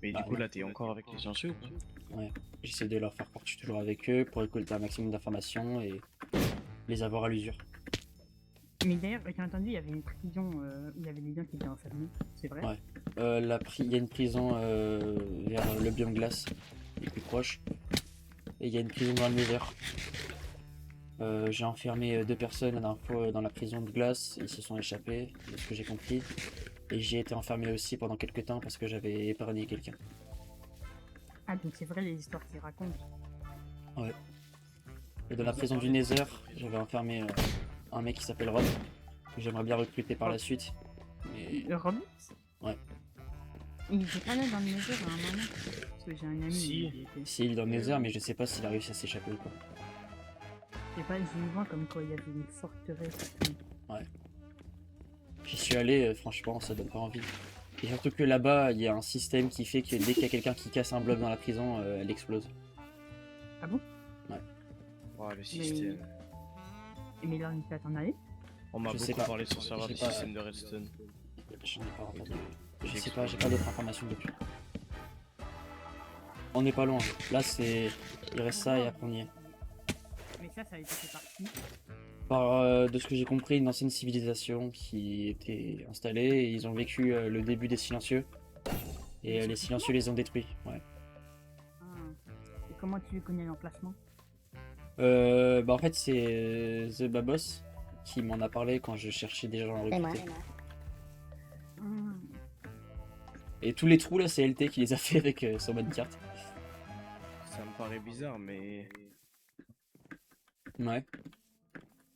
mais Bah, du coup, non. là, t'es encore avec les silencieux ou pas? J'essaie de leur faire croire que je suis toujours avec eux pour récolter un maximum d'informations et les avoir à l'usure. Mais d'ailleurs, j'ai entendu, il y avait une prison où il y avait des gens qui étaient enfermés. C'est vrai? Ouais. Il y a une prison vers le biome glace, les plus proches. Et il y a une prison dans le Nether. J'ai enfermé 2 personnes la dernière fois dans la prison de glace. Ils se sont échappés, de ce que j'ai compris. Et j'ai été enfermé aussi pendant quelques temps parce que j'avais épargné quelqu'un. Ah, donc c'est vrai les histoires qu'ils racontent. Et dans la prison du Nether, j'avais enfermé un mec qui s'appelle Rob, que j'aimerais bien recruter par la suite. Mais Le Robin? Ouais. Il était pas là dans le Nether à un moment. Parce que j'ai un ami. Si. Il était... si, il est dans le Nether, mais je sais pas s'il a réussi à s'échapper ou pas. Je sais pas, j'ai eu vent comme quoi il y avait une forteresse. J'y suis allé, franchement, ça donne pas envie. Et surtout que là-bas, il y a un système qui fait que dès qu'il y a quelqu'un qui casse un bloc dans la prison, elle explose. Ah bon? Ouais, le système. Mais là, il t'en aller? On m'a Je sais beaucoup pas. parlé sur le serveur J'ai du pas- système de Redstone. Je n'ai pas entendu. Je sais pas, j'ai pas d'autres informations depuis. On n'est pas loin. Là, c'est. Il reste ça et après on y est. Mais ça a été fait par qui? De ce que j'ai compris, une ancienne civilisation qui était installée et ils ont vécu le début des silencieux. Et les silencieux les ont détruits. Ouais. Ah. Et comment tu connais l'emplacement? Bah en fait, c'est The Babos qui m'en a parlé quand je cherchais des gens à C'est moi. recruter. Ah. Et tous les trous là, c'est LT qui les a fait avec son mode carte. Ça me paraît bizarre, mais Ouais.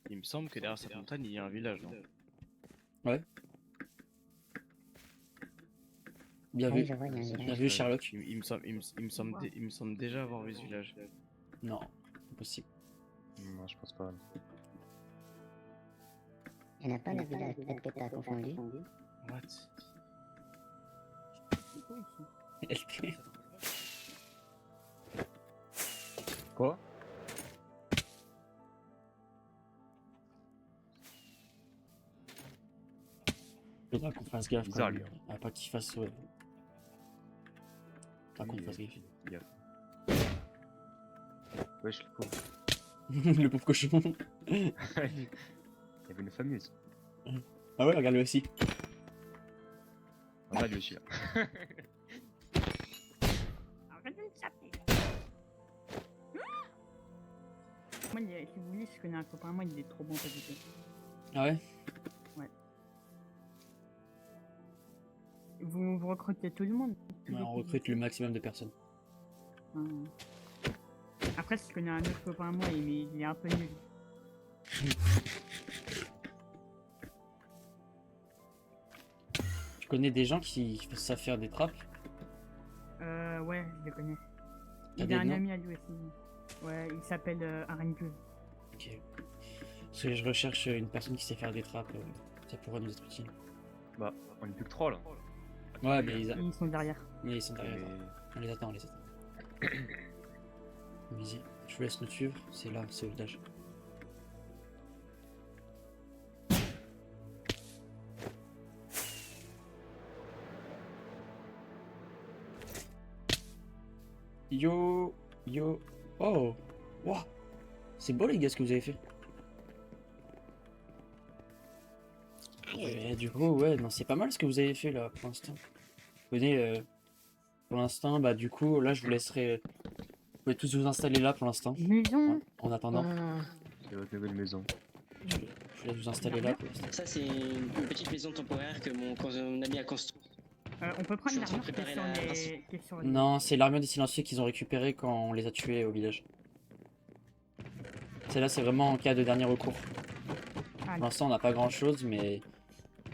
il me semble que derrière cette montagne, il y a un village, non? Bien Oui, vu. je vois, il y a un Bien village. vu, Sherlock. Il me semble déjà avoir vu ce village. Non, impossible. Non, je pense pas. Il n'y en a pas un village, peut-être que t'as confondu. What? C'est quoi ici? LT. Quoi? Faudra qu'on fasse gaffe. Bizarre, Quand lui, même. Ah, pas qu'il fasse. Ouais. Pas qu'on Oui, fasse gaffe. Wesh, le pauvre. Le pauvre cochon. Il y avait une famille aussi. Ah ouais, regarde-le aussi. Ah, lui aussi là. Arrête de me taper! Moi, si vous voulez, je connais un copain à moi, il est trop bon pour du Ah ouais. Vous recrutez tout le monde? Ouais, on recrute le maximum de personnes. Ah. Après, je connais un autre copain à moi, mais il est un peu nul. Tu connais des gens qui savent faire des trappes? Ouais, je le connais. T'as Il des a un noms? ami à lui aussi. Ouais, il s'appelle Arengue. Ok. Parce que je recherche une personne qui sait faire des trappes. Ça pourrait nous être utile. Bah, on est plus que 3 là. Ouais, mais Ils sont derrière. ils sont derrière. Mais- On les attend, on les attend. Vas-y, je vous laisse nous suivre. C'est là, c'est au village. Yo, yo. Oh, wow. C'est beau les gars ce que vous avez fait. Et du coup, ouais, non, c'est pas mal ce que vous avez fait là pour l'instant. Vous voyez, pour l'instant, bah du coup, là je vous laisserai. Vous pouvez tous vous installer là pour l'instant. Maison. En attendant, Ah, C'est votre nouvelle maison. je vais vous installer là pour l'instant. Ça, c'est une petite maison temporaire que mon ami a construite. On peut prendre Je suis en train l'armure de préparer qui est sur les... Non, c'est l'armure des silencieux qu'ils ont récupéré quand on les a tués au village. Celle-là, c'est vraiment en cas de dernier recours. Ah, Pour l'instant, on n'a pas grand-chose, mais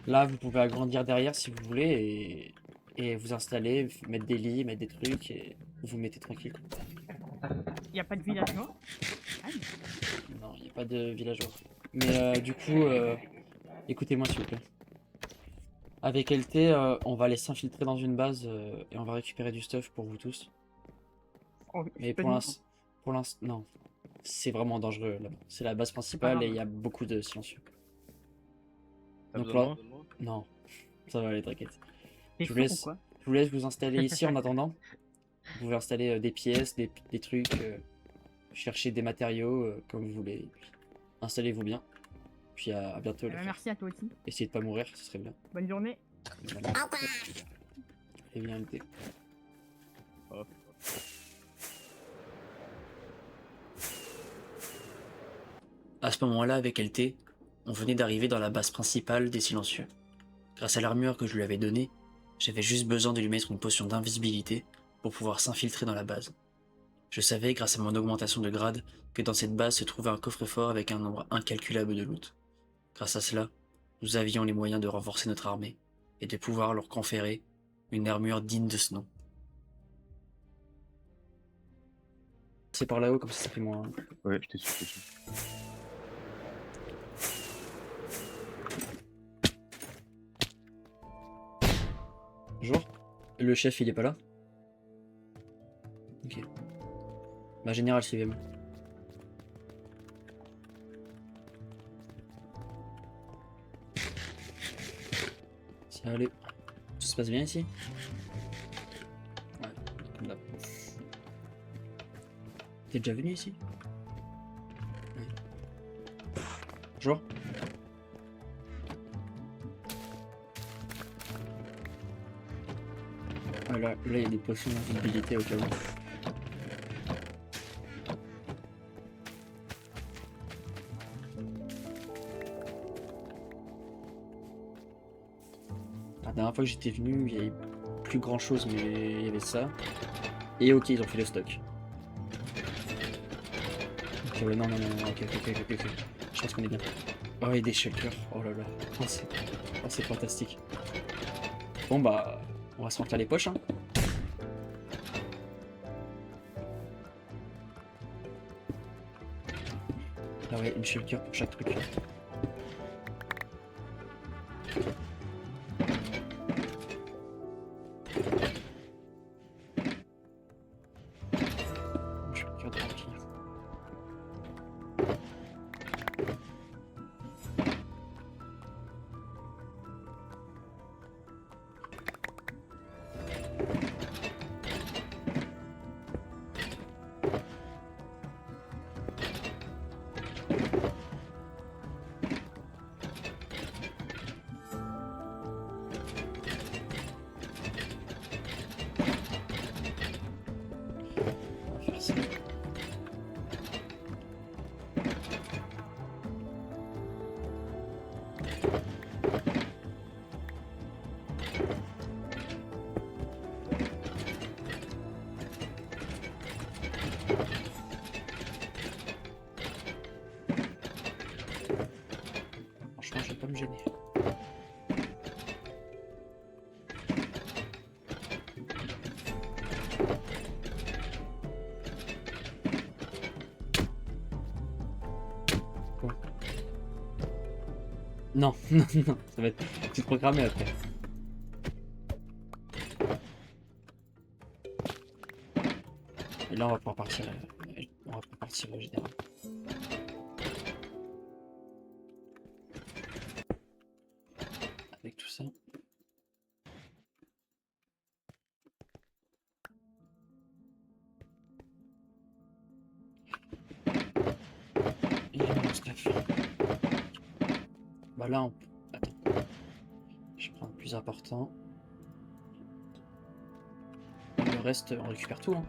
là, vous pouvez agrandir derrière si vous voulez et vous installer, mettre des lits, mettre des trucs et vous mettez tranquille. Y a pas de villageois. Ah, Non, il n'y a pas de villageois. Mais du coup, écoutez-moi s'il vous plaît. Avec LT, on va aller s'infiltrer dans une base et on va récupérer du stuff pour vous tous. oh, Mais c'est pas pour l'instant, non. C'est vraiment dangereux là-bas. C'est la base pas principale grave. et il y a beaucoup de silencieux. T'as Donc besoin là, de moi non, ça va aller, t'inquiète. T'es Je vous sourd ou laisse, quoi? je vous laisse vous installer ici en attendant. Vous pouvez installer des pièces, des trucs, chercher des matériaux comme vous voulez. Installez-vous bien. Puis à bientôt Eh les ben, frères. merci à toi aussi. Essayez de pas mourir, ce serait bien. Bonne journée. Voilà. Et bien LT. Hop. À ce moment-là, avec LT, on venait d'arriver dans la base principale des silencieux. Grâce à l'armure que je lui avais donnée, j'avais juste besoin de lui mettre une potion d'invisibilité pour pouvoir s'infiltrer dans la base. Je savais, grâce à mon augmentation de grade, que dans cette base se trouvait un coffre-fort avec un nombre incalculable de loot. Grâce à cela, nous avions les moyens de renforcer notre armée et de pouvoir leur conférer une armure digne de ce nom. C'est par là-haut, comme ça fait moins. Ouais, je te suis, je te suis. Bonjour. Le chef, il est pas là? Ok. Bah, général, suivez-moi. Ça allait. Tout se passe bien ici? Ouais, comme d'hab. T'es déjà venu ici? Ouais. Bonjour. Ah, là, il y a des potions d'invisibilité au cas où. La dernière fois que j'étais venu, il y avait plus grand chose, mais il y avait ça. Et ok, ils ont fait le stock. Ok, ouais, non, non, non, ok, ok, ok, ok. Je pense qu'on est bien. Oh, et des shulkers, oh là là. Oh, c'est fantastique. Bon, bah, on va se remplir les poches, hein. Ah ouais, une shulker pour chaque truc. Une shulker de remplir. On va faire ça. Franchement, je vais pas me gêner. Quoi? Non, non, non, ça va être tout programmé après. Et là, on va pouvoir partir. On va pouvoir partir au général. Avec tout ça. Et mon stuff. Bah là, on... Attends. Je prends le plus important. Le reste, on récupère tout, hein.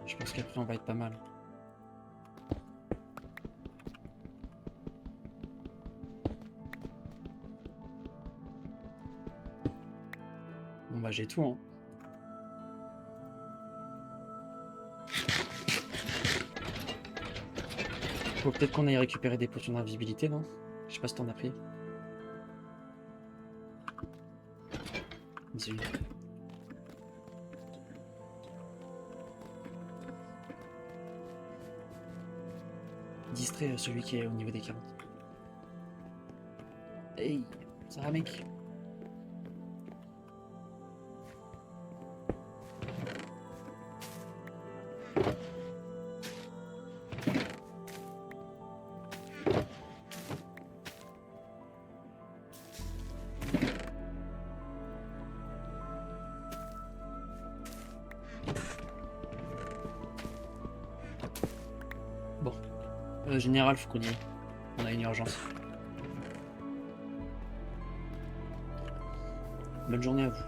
Je pense qu'après, on va être pas mal. Bon bah j'ai tout, hein. Faut peut-être qu'on aille récupérer des potions d'invisibilité, non? Je sais pas si t'en as pris. Vas-y. Distrait celui qui est au niveau des 40. Hey, ça va mec? Bon. Général, faut qu'on y aille. On a une urgence. Bonne journée à vous.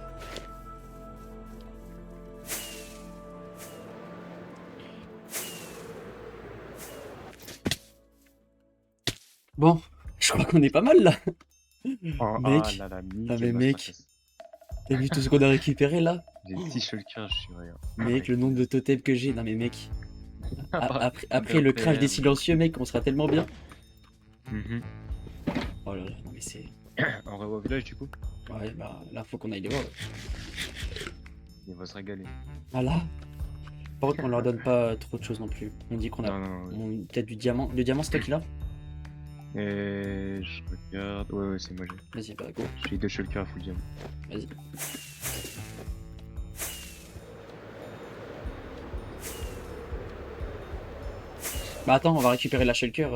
Bon, je crois qu'on est pas mal là. Oh, Mec. ah là là, Ah, nickel, mais ma mec. princesse. T'as vu tout ce qu'on a récupéré là? J'ai 6 shulkers, je suis rien. Mec, le nombre de totems que j'ai. Non mais mec. Ah, bah, Après le crash des merde. silencieux, mec, on sera tellement bien. Mhm. Oh là là, non mais c'est... On revoit au village du coup. Ouais, bah là faut qu'on aille les voir. Il va se régaler. Ah là. Par contre, on leur donne pas trop de choses non plus. On dit qu'on a Non, non, non. peut-être du diamant. Le diamant, c'est toi qui l'as? Et je regarde. Ouais, c'est moi. Vas-y, bah go. J'ai 2 shulkers à full diamant. Vas-y. Bah attends, on va récupérer la shulker.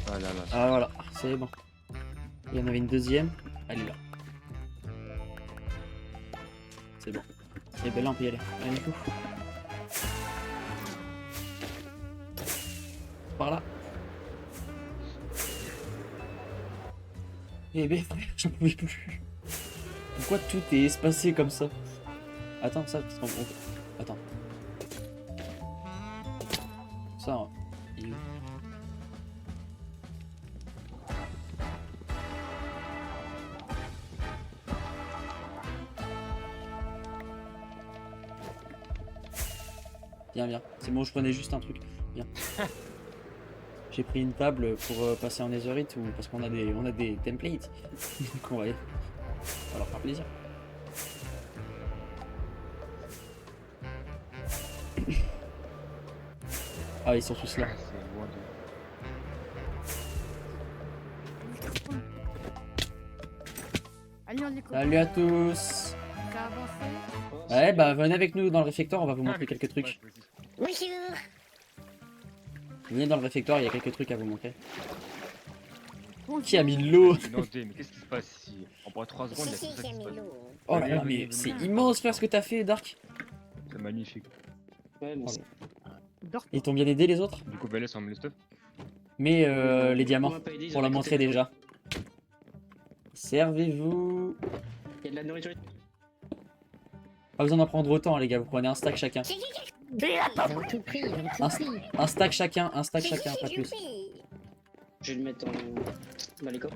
Ah là là. Ah voilà, c'est bon. Il y en avait une deuxième. Elle est là. C'est bon. Et ben là on peut y aller. Allez, go. Par là. Eh ben frère, j'en pouvais plus. Pourquoi tout est espacé comme ça? Attends, ça, parce attends. Ça, il est où? Viens, viens. C'est bon, je prenais juste un truc. Viens. J'ai pris une table pour passer en Netherite ou parce qu'on a des templates. Donc on va leur faire plaisir. Ah, ils sont tous là. C'est loin de. Allez, on écoute. Salut à tous. Ça a avancé. Ouais, bah venez avec nous dans le réfectoire, on va vous montrer quelques trucs. Bonjour. Venez dans le réfectoire, il y a quelques trucs à vous montrer. Qui a mis de l'eau? Non, mais qu'est-ce qui se passe ici? En boit 3 secondes, il y a Si, tout si, ça j'ai qui se mis passe. l'eau. Oh là là, Venez, mais venez, c'est venez. immense frère ce que t'as fait, Dark. C'est magnifique. Ouais, mais Oh. c'est- Dors. Ils t'ont bien aidé les autres? Du coup, Belles, on met le stuff. Mais les on diamants, m'a pas aidé, pour la j'avais montrer côté- déjà. Servez-vous. Il y a de la nourriture. Pas besoin d'en prendre autant les gars, vous prenez un stack chacun. Ils ont tout pris, ils ont Un, tout pris. un stack chacun, pas plus. Je vais le mettre en. Dans les coffres.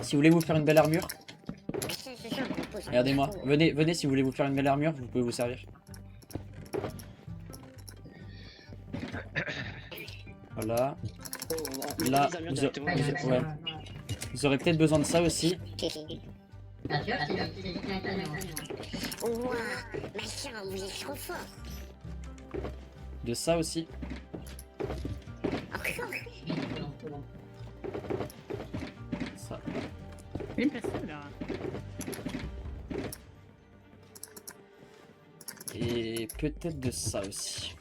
Si vous voulez vous faire une belle armure, regardez-moi. Venez si vous voulez vous faire une belle armure, vous pouvez vous servir. Voilà. Oh, on va Là, mettre les armures vous directement. ouais. Vous aurez peut-être besoin de ça aussi. Ouah, machin, vous êtes trop fort. De ça aussi. Encore. Ça. Il est placé là. Et peut-être de ça aussi.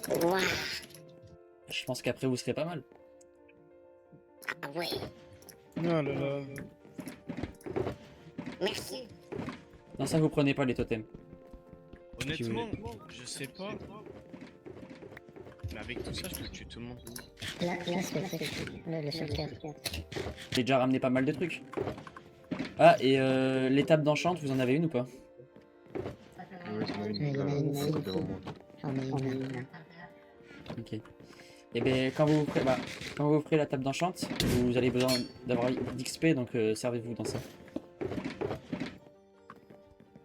Ouah, Je pense qu'après vous serez pas mal. ah ouais, Oh là là. merci. Non, ça vous prenez pas les totems. Honnêtement, je sais pas. Mais avec tout ça, je peux tuer tout le monde. Là, c'est le truc, le shulker. J'ai déjà ramené pas mal de trucs. Ah, et l'étape d'enchant, vous en avez une ou pas? Ouais, c'est Il y en a une ici, devant moi. J'en ai une là. Ok. Et bien, quand vous ferez la table d'enchant, vous allez besoin d'avoir d'XP, donc servez-vous dans ça.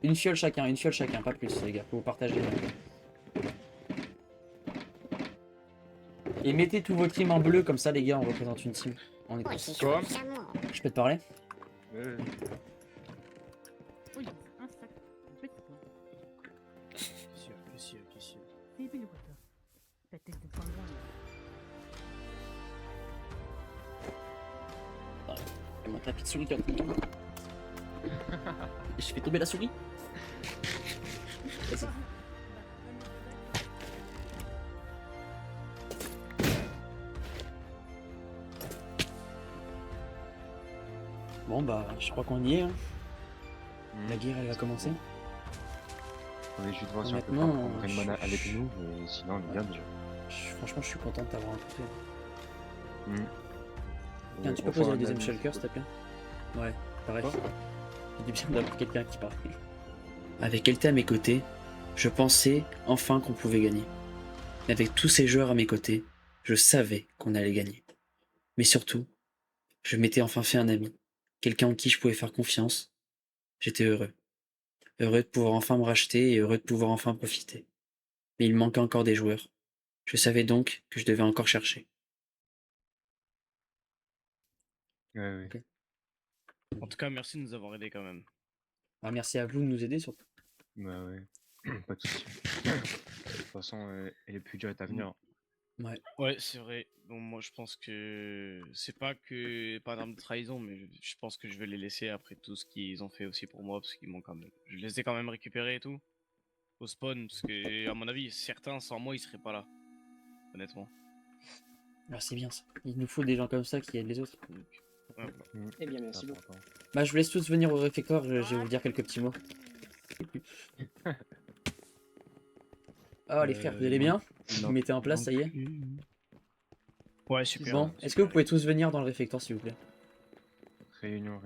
Une fiole chacun, pas plus, les gars. Faut vous partager. Et mettez tous vos teams en bleu, comme ça, les gars, on représente une team. On est tous. Quoi? Je peux te parler? Oui, un sac. Petit quoi. Qu'est-ce qu'il y a C'est bien quoi ça. Ta tête de pingouin. Il y a mon tapis de souris qui est en train de tomber. Je fais tomber la souris. Vas-y. Bon bah, je crois qu'on y est. Hein. La guerre elle va commencer. On va juste voir si on peut Honnêtement, prendre Rainman avec nous, mais sinon on est bien déjà. Franchement, je suis content de t'avoir rencontré. Tiens, tu On peux fera poser un le deuxième ami, shulker, s'il te plaît? Ouais, pareil. C'est du bien d'avoir quelqu'un qui parle. Avec LT à mes côtés, je pensais enfin qu'on pouvait gagner. Mais avec tous ces joueurs à mes côtés, je savais qu'on allait gagner. Mais surtout, je m'étais enfin fait un ami. Quelqu'un en qui je pouvais faire confiance. J'étais heureux. Heureux de pouvoir enfin me racheter et heureux de pouvoir enfin profiter. Mais il manquait encore des joueurs. Je savais donc que je devais encore chercher. Ouais. Ok. En tout cas, merci de nous avoir aidés quand même. Ah, merci à vous de nous aider surtout. Bah ouais. Pas de soucis. De toute façon, elle est plus dure à venir. Ouais, c'est vrai. Bon, moi, je pense que c'est pas que pas d'arme de trahison, mais je pense que je vais les laisser après tout ce qu'ils ont fait aussi pour moi, parce qu'ils m'ont quand même. Je les ai quand même récupérés et tout au spawn, parce que à mon avis, certains sans moi, ils seraient pas là, honnêtement. Alors c'est bien ça. Il nous faut des gens comme ça qui aident les autres. Donc, ouais, voilà. Eh bien, merci beaucoup. Bah je vous laisse tous venir au réfectoire, je vais vous dire quelques petits mots. Ah les frères, vous allez bien? Vous mettez en place, ça y est? Ouais, super. Bon, est-ce que vous pouvez tous venir dans le réfectoire s'il vous plaît? Réunion.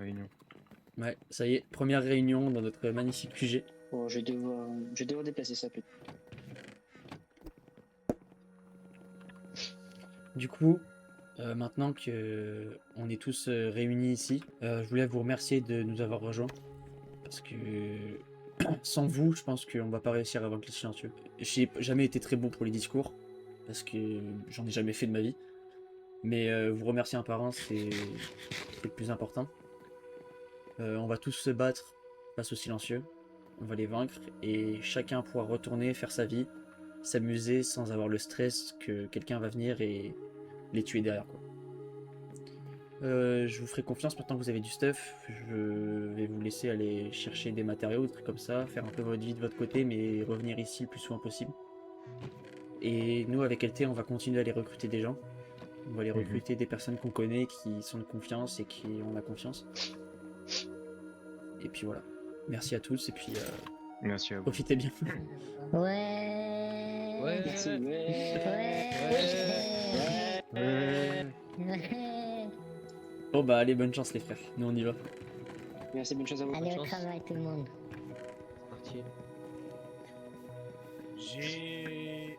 Ouais, ça y est, première réunion dans notre magnifique QG. Bon, je vais devoir déplacer ça plus. Du coup, maintenant que on est tous réunis ici, je voulais vous remercier de nous avoir rejoints. Parce que sans vous, je pense qu'on va pas réussir à vaincre les silencieux. J'ai jamais été très bon pour les discours, parce que j'en ai jamais fait de ma vie. Mais vous remercier un par un, c'est le plus important. On va tous se battre face aux silencieux. On va les vaincre et chacun pourra retourner faire sa vie, s'amuser sans avoir le stress que quelqu'un va venir et les tuer derrière quoi. Je vous ferai confiance maintenant que vous avez du stuff. Je vais vous laisser aller chercher des matériaux, des trucs comme ça, faire un peu votre vie de votre côté, mais revenir ici le plus souvent possible. Et nous, avec LT, on va continuer à aller recruter des gens. On va aller recruter des personnes qu'on connaît, qui sont de confiance et qui ont la confiance. Et puis voilà. Merci à tous et puis Merci à vous. profitez bien. Ouais. Merci. Bon bah allez, bonne chance les frères. Nous on y va. Merci, bonne chance à vous. Allez au chance. travail tout le monde. C'est parti. J'ai.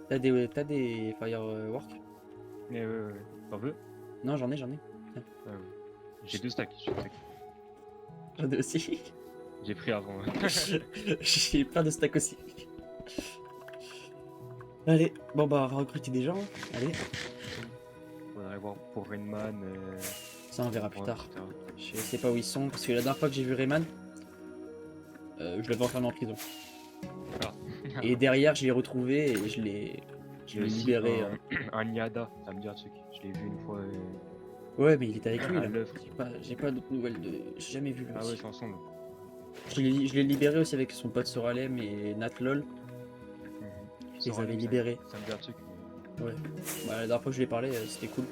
T'as des fireworks? Ouais. T'en veux? Non, j'en ai. Ouais. J'ai 2 stacks. J'en ai aussi. J'ai pris avant. J'ai plein de stacks aussi. Allez, bon bah on va recruter des gens. Allez, Faudrait voir pour Rainman. ça on verra plus ouais, tard. plus tard. Je sais pas où ils sont parce que la dernière fois que j'ai vu Rayman, je l'avais enfermé en prison. Ah. Et derrière je l'ai retrouvé et je l'ai J'ai aussi libéré. un Niada, ça me dit un truc. Je l'ai vu une fois. Ouais, mais il était avec lui à là. l'œuvre. J'ai pas d'autres nouvelles de. J'ai jamais vu lui. Ah ouais, aussi. c'est ensemble. Je l'ai libéré aussi avec son pote Soralem et Nat LOL. Je les avais libérés. Ça me dit un truc. Ouais. Bah, la dernière fois que je lui ai parlé, c'était cool.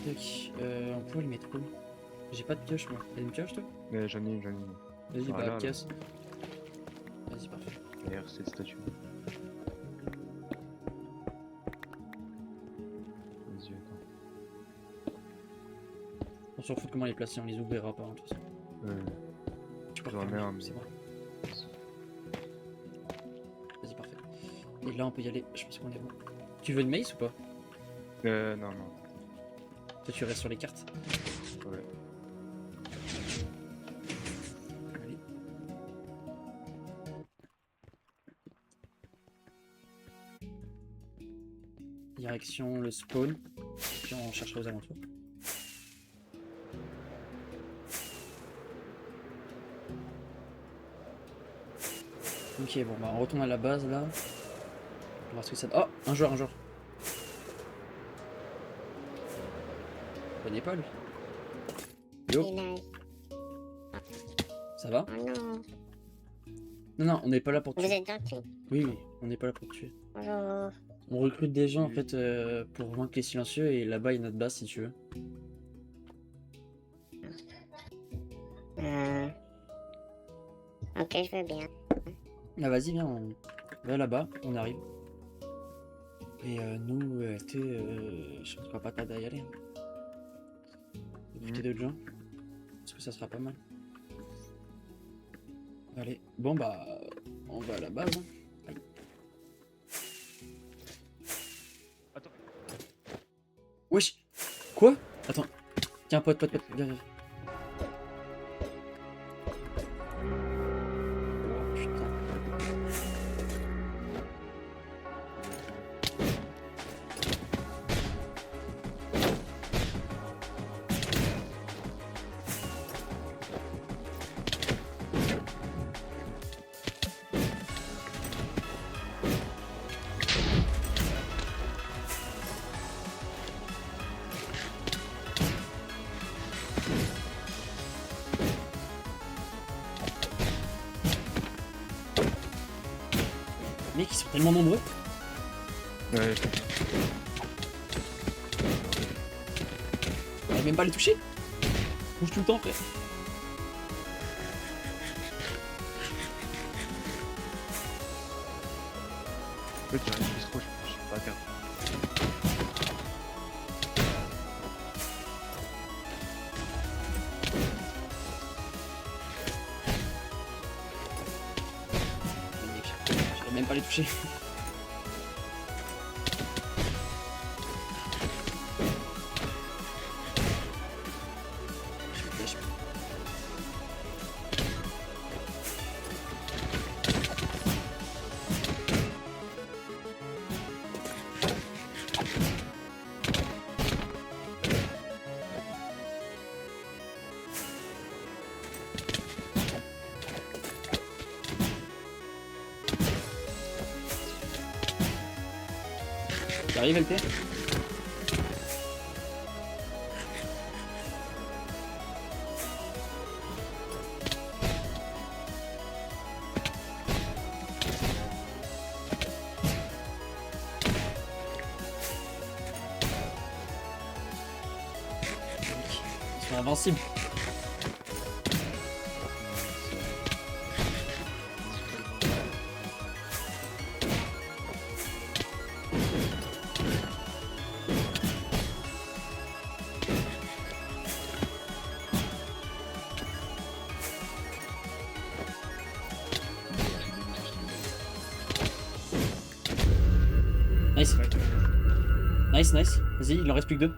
Tac, on peut les mettre où? J'ai pas de pioche moi. T'as une pioche toi? Mais j'en ai une. Vas-y, Ah, bah là, là. casse. derrière cette statue. Vas-y, attends. On s'en fout de comment les placer, on les ouvrira pas, hein, de toute façon. Tu peux J'en refermer, mets un, mais- c'est bon. Vas-y, parfait. Et là, on peut y aller, je pense qu'on est bon. Tu veux une mace ou pas? Non, non. Toi, tu restes sur les cartes. Ouais. Allez. Direction le spawn. Puis on cherchera aux alentours. Ok, bon, bah on retourne à la base là. On va voir ce que ça. Oh, un joueur, un joueur. Je connais pas lui. Yo, Il a- ça va? Oh non, Non, non, on n'est pas là pour vous tuer. êtes gentil. Oui, oui, on n'est pas là pour tuer. Bonjour. On recrute des gens en fait pour vaincre les silencieux et là-bas il y a notre base si tu veux. Ok, je veux bien. Ah vas-y viens, on va là-bas, on arrive. Et nous, je ne crois pas tarder à y aller. Écouter d'autres gens. Parce que ça sera pas mal. Allez, bon bah on va à la base. Hein. Aïe. Attends. Wesh. Quoi? Attends. Tiens pote, viens, viens. Oh putain. Mec, ils sont tellement nombreux. Ouais, On arrive même pas à les toucher. Bouge tout le temps, frère. en fait, j'arrive juste trop, je suis pas carte. Mec, j'arrive même pas à les toucher. Je me flash. T'arrives LP? Ils sont invincibles. Nice. Nice, nice. Vas-y, il en reste plus que deux.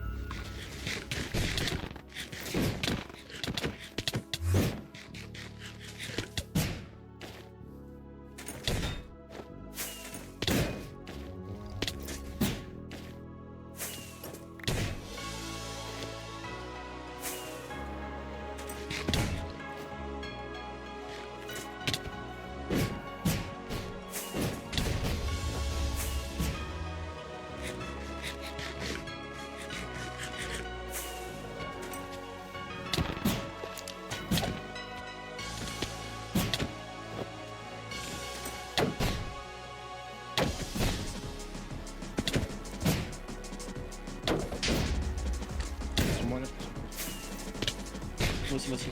Sur moi là. Moi aussi, moi aussi.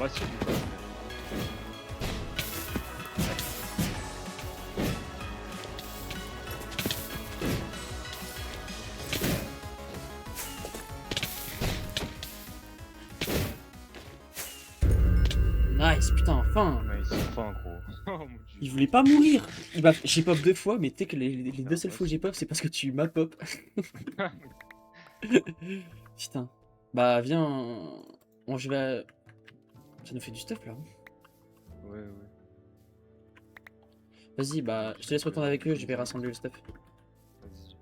Moi, si je dis pas. Nice, putain, enfin. Ouais, ils sont fins, gros. Oh mon dieu. Il voulait pas mourir. J'ai pop 2 fois, mais tu sais que les Ah, 2 seules bah, fois où j'ai pop, c'est parce que tu m'as pop. Putain. Bah viens, je vais... Ça nous fait du stuff là. Ouais, ouais. Vas-y, bah je te laisse retourner avec eux, je vais rassembler le stuff. Vas-y.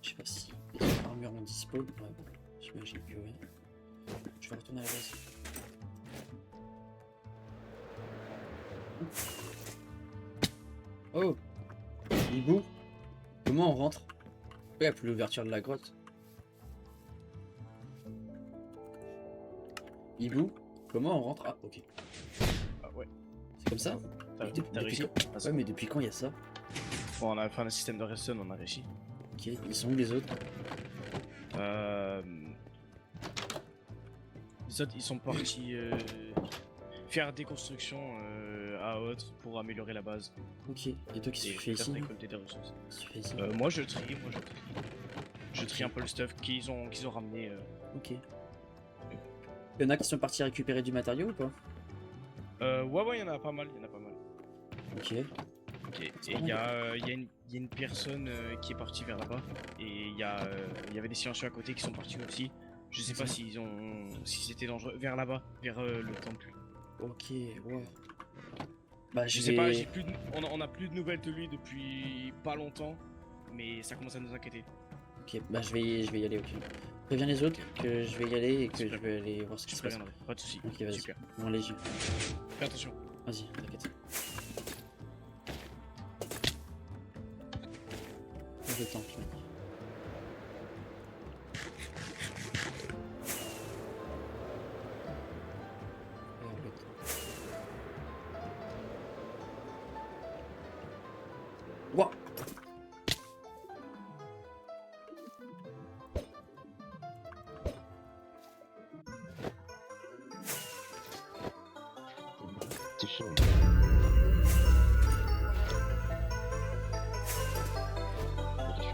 Je sais pas si les autres armures ont dispo. Ouais, bon, j'imagine que oui. Je vais retourner à la base. Oh, Hibou, comment on rentre? Il n'y a plus l'ouverture de la grotte. Hibou, comment on rentre? Ah, ok. Ah ouais. C'est comme ça? T'as Et depuis réussi? quand? Ah, c'est Ouais, mais depuis quand il y a ça? bon, on a fait un système de redstone, on a réussi. Ok, ils sont où les autres? Les autres, ils sont partis faire des constructions à autre pour améliorer la base. Ok, et toi qui Et tu fais ici? récolter des ressources. Qu'est-ce que tu fais ici? Moi je trie. Je trie un peu le stuff qu'ils ont ramené. Ok. Il y en a qui sont partis récupérer du matériau ou pas? Ouais, il y en a pas mal, Ok. Ok. Et il y a une personne qui est partie vers là-bas. Et il y avait des silencieux à côté qui sont partis aussi. Je sais pas si c'était dangereux. Vers là-bas, vers le temple. Ok, ouais. Bah Je sais pas, on a plus de nouvelles de lui depuis pas longtemps. Mais ça commence à nous inquiéter. Ok, bah je vais y aller, ok. Préviens les autres que je vais y aller et que Super. je vais aller voir ce qui Je se passe. préviendrai, pas de soucis. Ok, vas-y. Super. Bon, allez, j'y vais. Fais attention. Vas-y, t'inquiète. Prends le temps, tu m'as dit. Regarde le temps. Ouah! C'est chaud. Ok.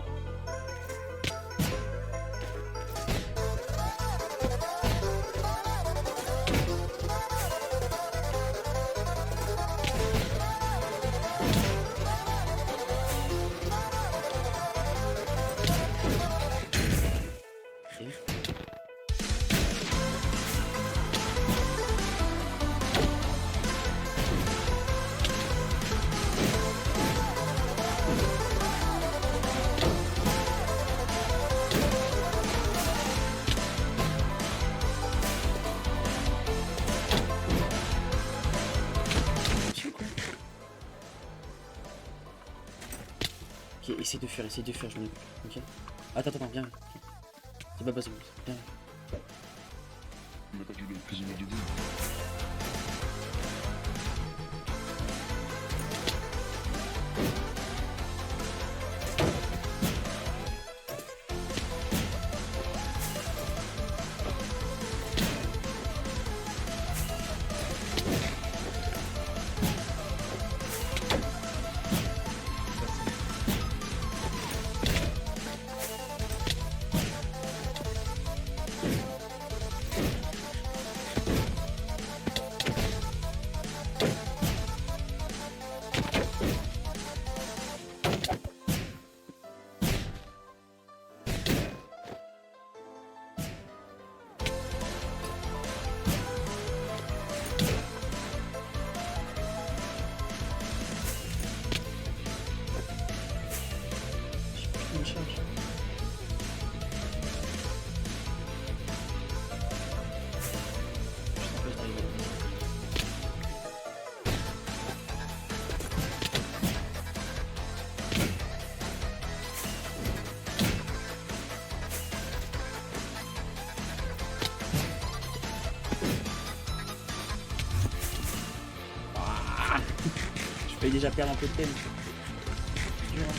Tu quoi? Ok, essaye de fuir, je m'en occupe. Ok. Attends, viens. C'est pas possible, viens. Il n'a pas dû le prisonnier du dé. Je me charge. Je t'empêche d'arriver. Ah, je vais déjà perdre un peu de thème. C'est dur, hein.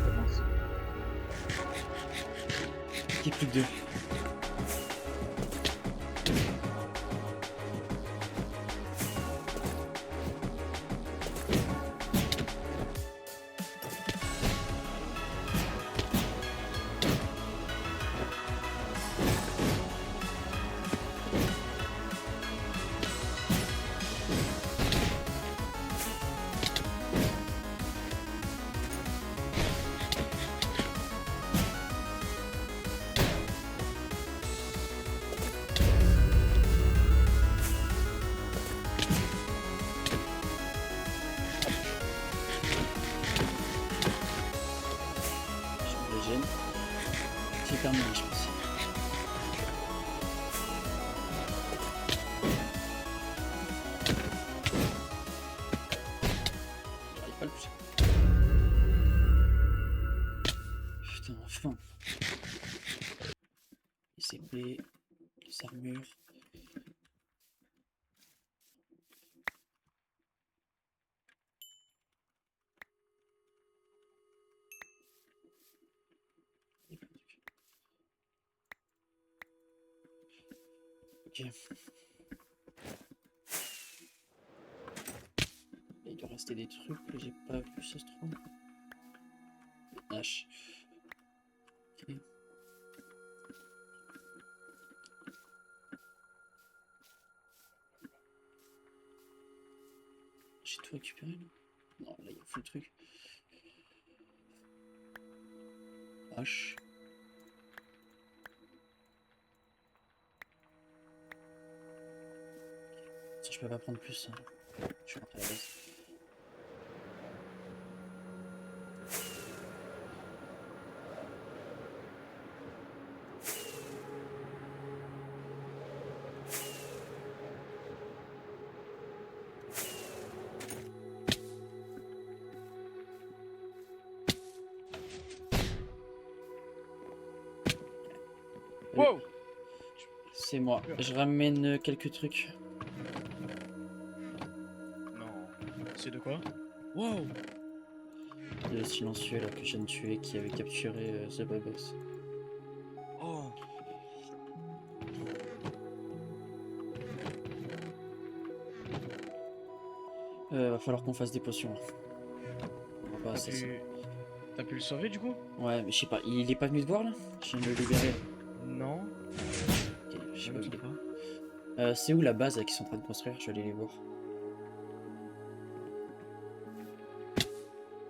Commence. Ok, plus que 2. C'est terminé, je pense. J'arrive pas à le pousser. Putain, enfin. Les épées, les armures. Il y a plein de trucs. Ok. Il doit rester des trucs que j'ai pas vu, ça se trouve. H. Ok. J'ai tout récupéré là? Non, là il y a full truc. H. Ça, je peux pas prendre plus. Hein. Je suis rentré à la base. Wow! C'est moi. Je ramène quelques trucs. Non. C'est de quoi? Wow! Le silencieux là que je viens de tuer qui avait capturé The Babos. Oh! Va falloir qu'on fasse des potions. Là. On va pas T'as assez pu... T'as pu le sauver du coup? Ouais, mais je sais pas, il est pas venu te voir là? Je viens de le libérer. Non. Ok, je sais Je pas me où il souviens est. pas. C'est où la base là, qu'ils sont en train de construire? Je vais aller les voir.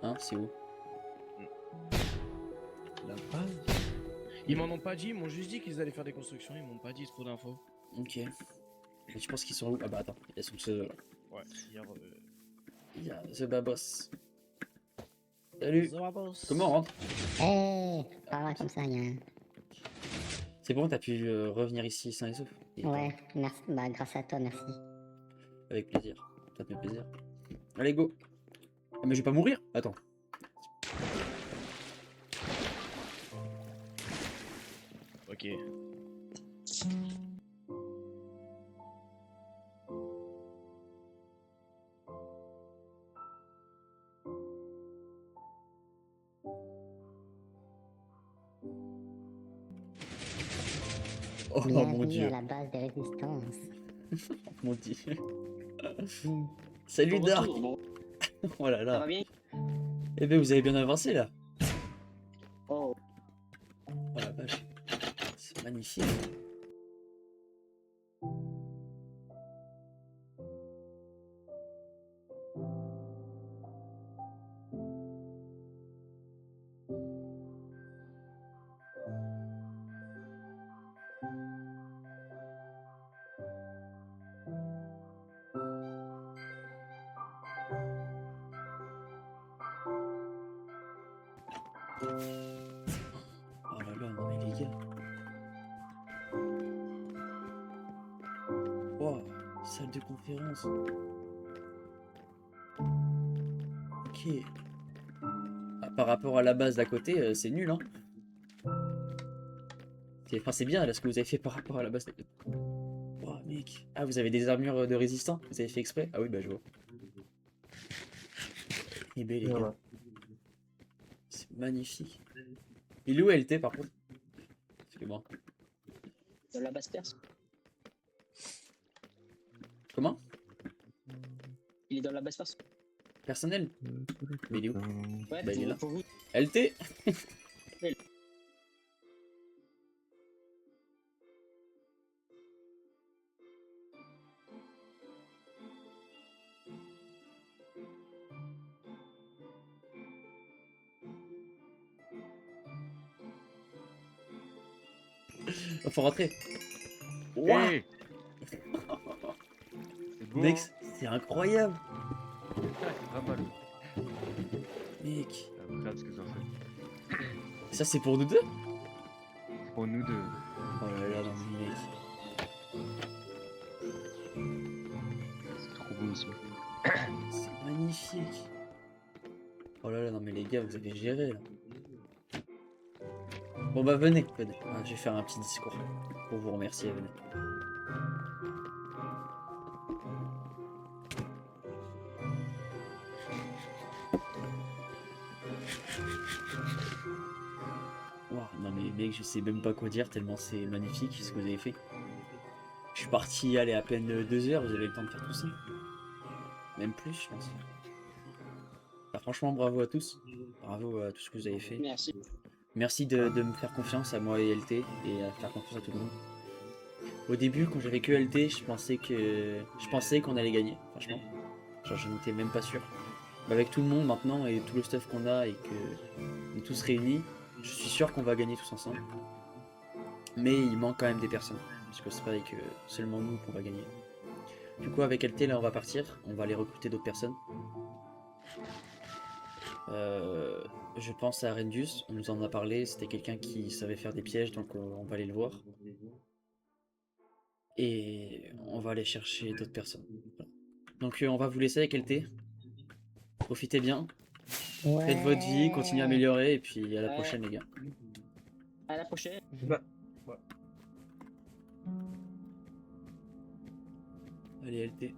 Hein, c'est où? La base? Ils m'en ont pas dit, ils m'ont juste dit qu'ils allaient faire des constructions, ils m'ont pas dit trop d'infos. Ok. Mais tu penses qu'ils sont où? Ah bah attends, ils sont ceux là. Ouais, hier. Il y a The Babos. Salut! Zabos. Comment on rentre? Eh, pas comme ça, y a... C'est bon, t'as pu revenir ici sain et sauf? Et Ouais, merci, bah grâce à toi, merci. avec plaisir. Ça te fait plaisir. Allez, go! Ah, mais je vais pas mourir? Attends. Ok. Oh mon Bienvenue dieu. à la base des résistances. Mon dieu. Hmm. Salut Bon Dark! retour, bon, Oh là ça là. va bien? Eh ben vous avez bien avancé là. Oh, Oh la vache. C'est magnifique. Oh là là, non mais les gars. Wow, salle de conférence. Ok. Ah, par rapport à la base d'à côté, c'est nul, hein. Enfin, c'est bien là ce que vous avez fait par rapport à la base d'à côté. Wow, mec. Ah, vous avez des armures de résistants? Vous avez fait exprès? Ah oui, bah je vois. Il est bel, les Et gars. voilà. C'est magnifique. Il est où LT par contre? Parce que bon. Dans la basse perse. Comment? Il est dans la basse perse. Personnel? Mais il est où? Ouais, Bah, il est là. pour vous. LT? Faut rentrer. Ouah, Hey c'est beau, mec, hein. c'est incroyable. Ah, c'est pas mal. Mec, C'est incroyable ce que ça fait. ça c'est pour nous deux? Pour nous deux. Oh là là, non, mais mec. C'est trop beau aussi. C'est magnifique. Oh là là, non mais les gars, vous avez géré là. Bon bah venez, venez. Ah, je vais faire un petit discours pour vous remercier, venez. Ouah, non mais mec, je sais même pas quoi dire tellement c'est magnifique ce que vous avez fait. Je suis parti, allez, à peine 2 heures, vous avez le temps de faire tout ça. Même plus, je pense. Bah, franchement, bravo à tous. Bravo à tout ce que vous avez fait. Merci. Merci de me faire confiance à moi et LT et à faire confiance à tout le monde. Au début, quand j'avais que LT, je pensais qu'on allait gagner, franchement. Genre, je n'étais même pas sûr. Mais avec tout le monde maintenant et tout le stuff qu'on a et que on est tous réunis, je suis sûr qu'on va gagner tous ensemble. Mais il manque quand même des personnes, parce que c'est pas avec seulement nous qu'on va gagner. Du coup, avec LT, là, on va partir. On va aller recruter d'autres personnes. Je pense à Rendius, on nous en a parlé, c'était quelqu'un qui savait faire des pièges, donc on va aller le voir. Et on va aller chercher d'autres personnes. Voilà. Donc on va vous laisser avec LT. Profitez bien, faites votre vie, continuez à améliorer, et puis à la Ouais. prochaine les gars. À la prochaine. Bah, Allez LT,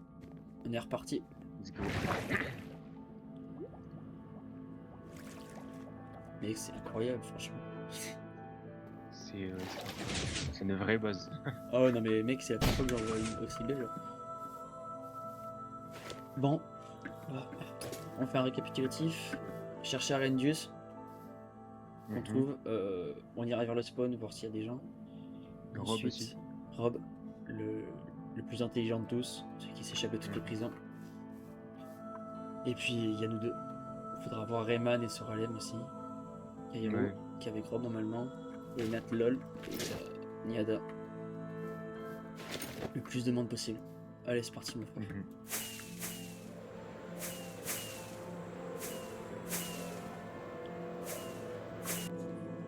on est reparti. Let's go. Mec, c'est incroyable franchement. C'est une vraie base. Oh non mais mec, c'est la première fois que j'en vois une aussi belle. Bon, on fait un récapitulatif. Chercher Rendius, on Mhm. trouve, on ira vers le spawn voir s'il y a des gens. Rob Ensuite, aussi. Rob, le plus intelligent de tous, celui qui s'échappe de toutes les prisons. Et puis il y a nous deux. Il faudra voir Rayman et Soralem aussi. Il y a Yellow Ouais. qui est avec Rob normalement. Et Nat LOL et Niada. Le plus de monde possible. Allez, c'est parti mon frère. Mhm.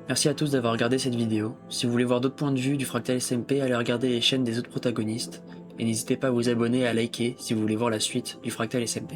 Merci à tous d'avoir regardé cette vidéo. Si vous voulez voir d'autres points de vue du Fractal SMP, allez regarder les chaînes des autres protagonistes. Et n'hésitez pas à vous abonner et à liker si vous voulez voir la suite du Fractal SMP.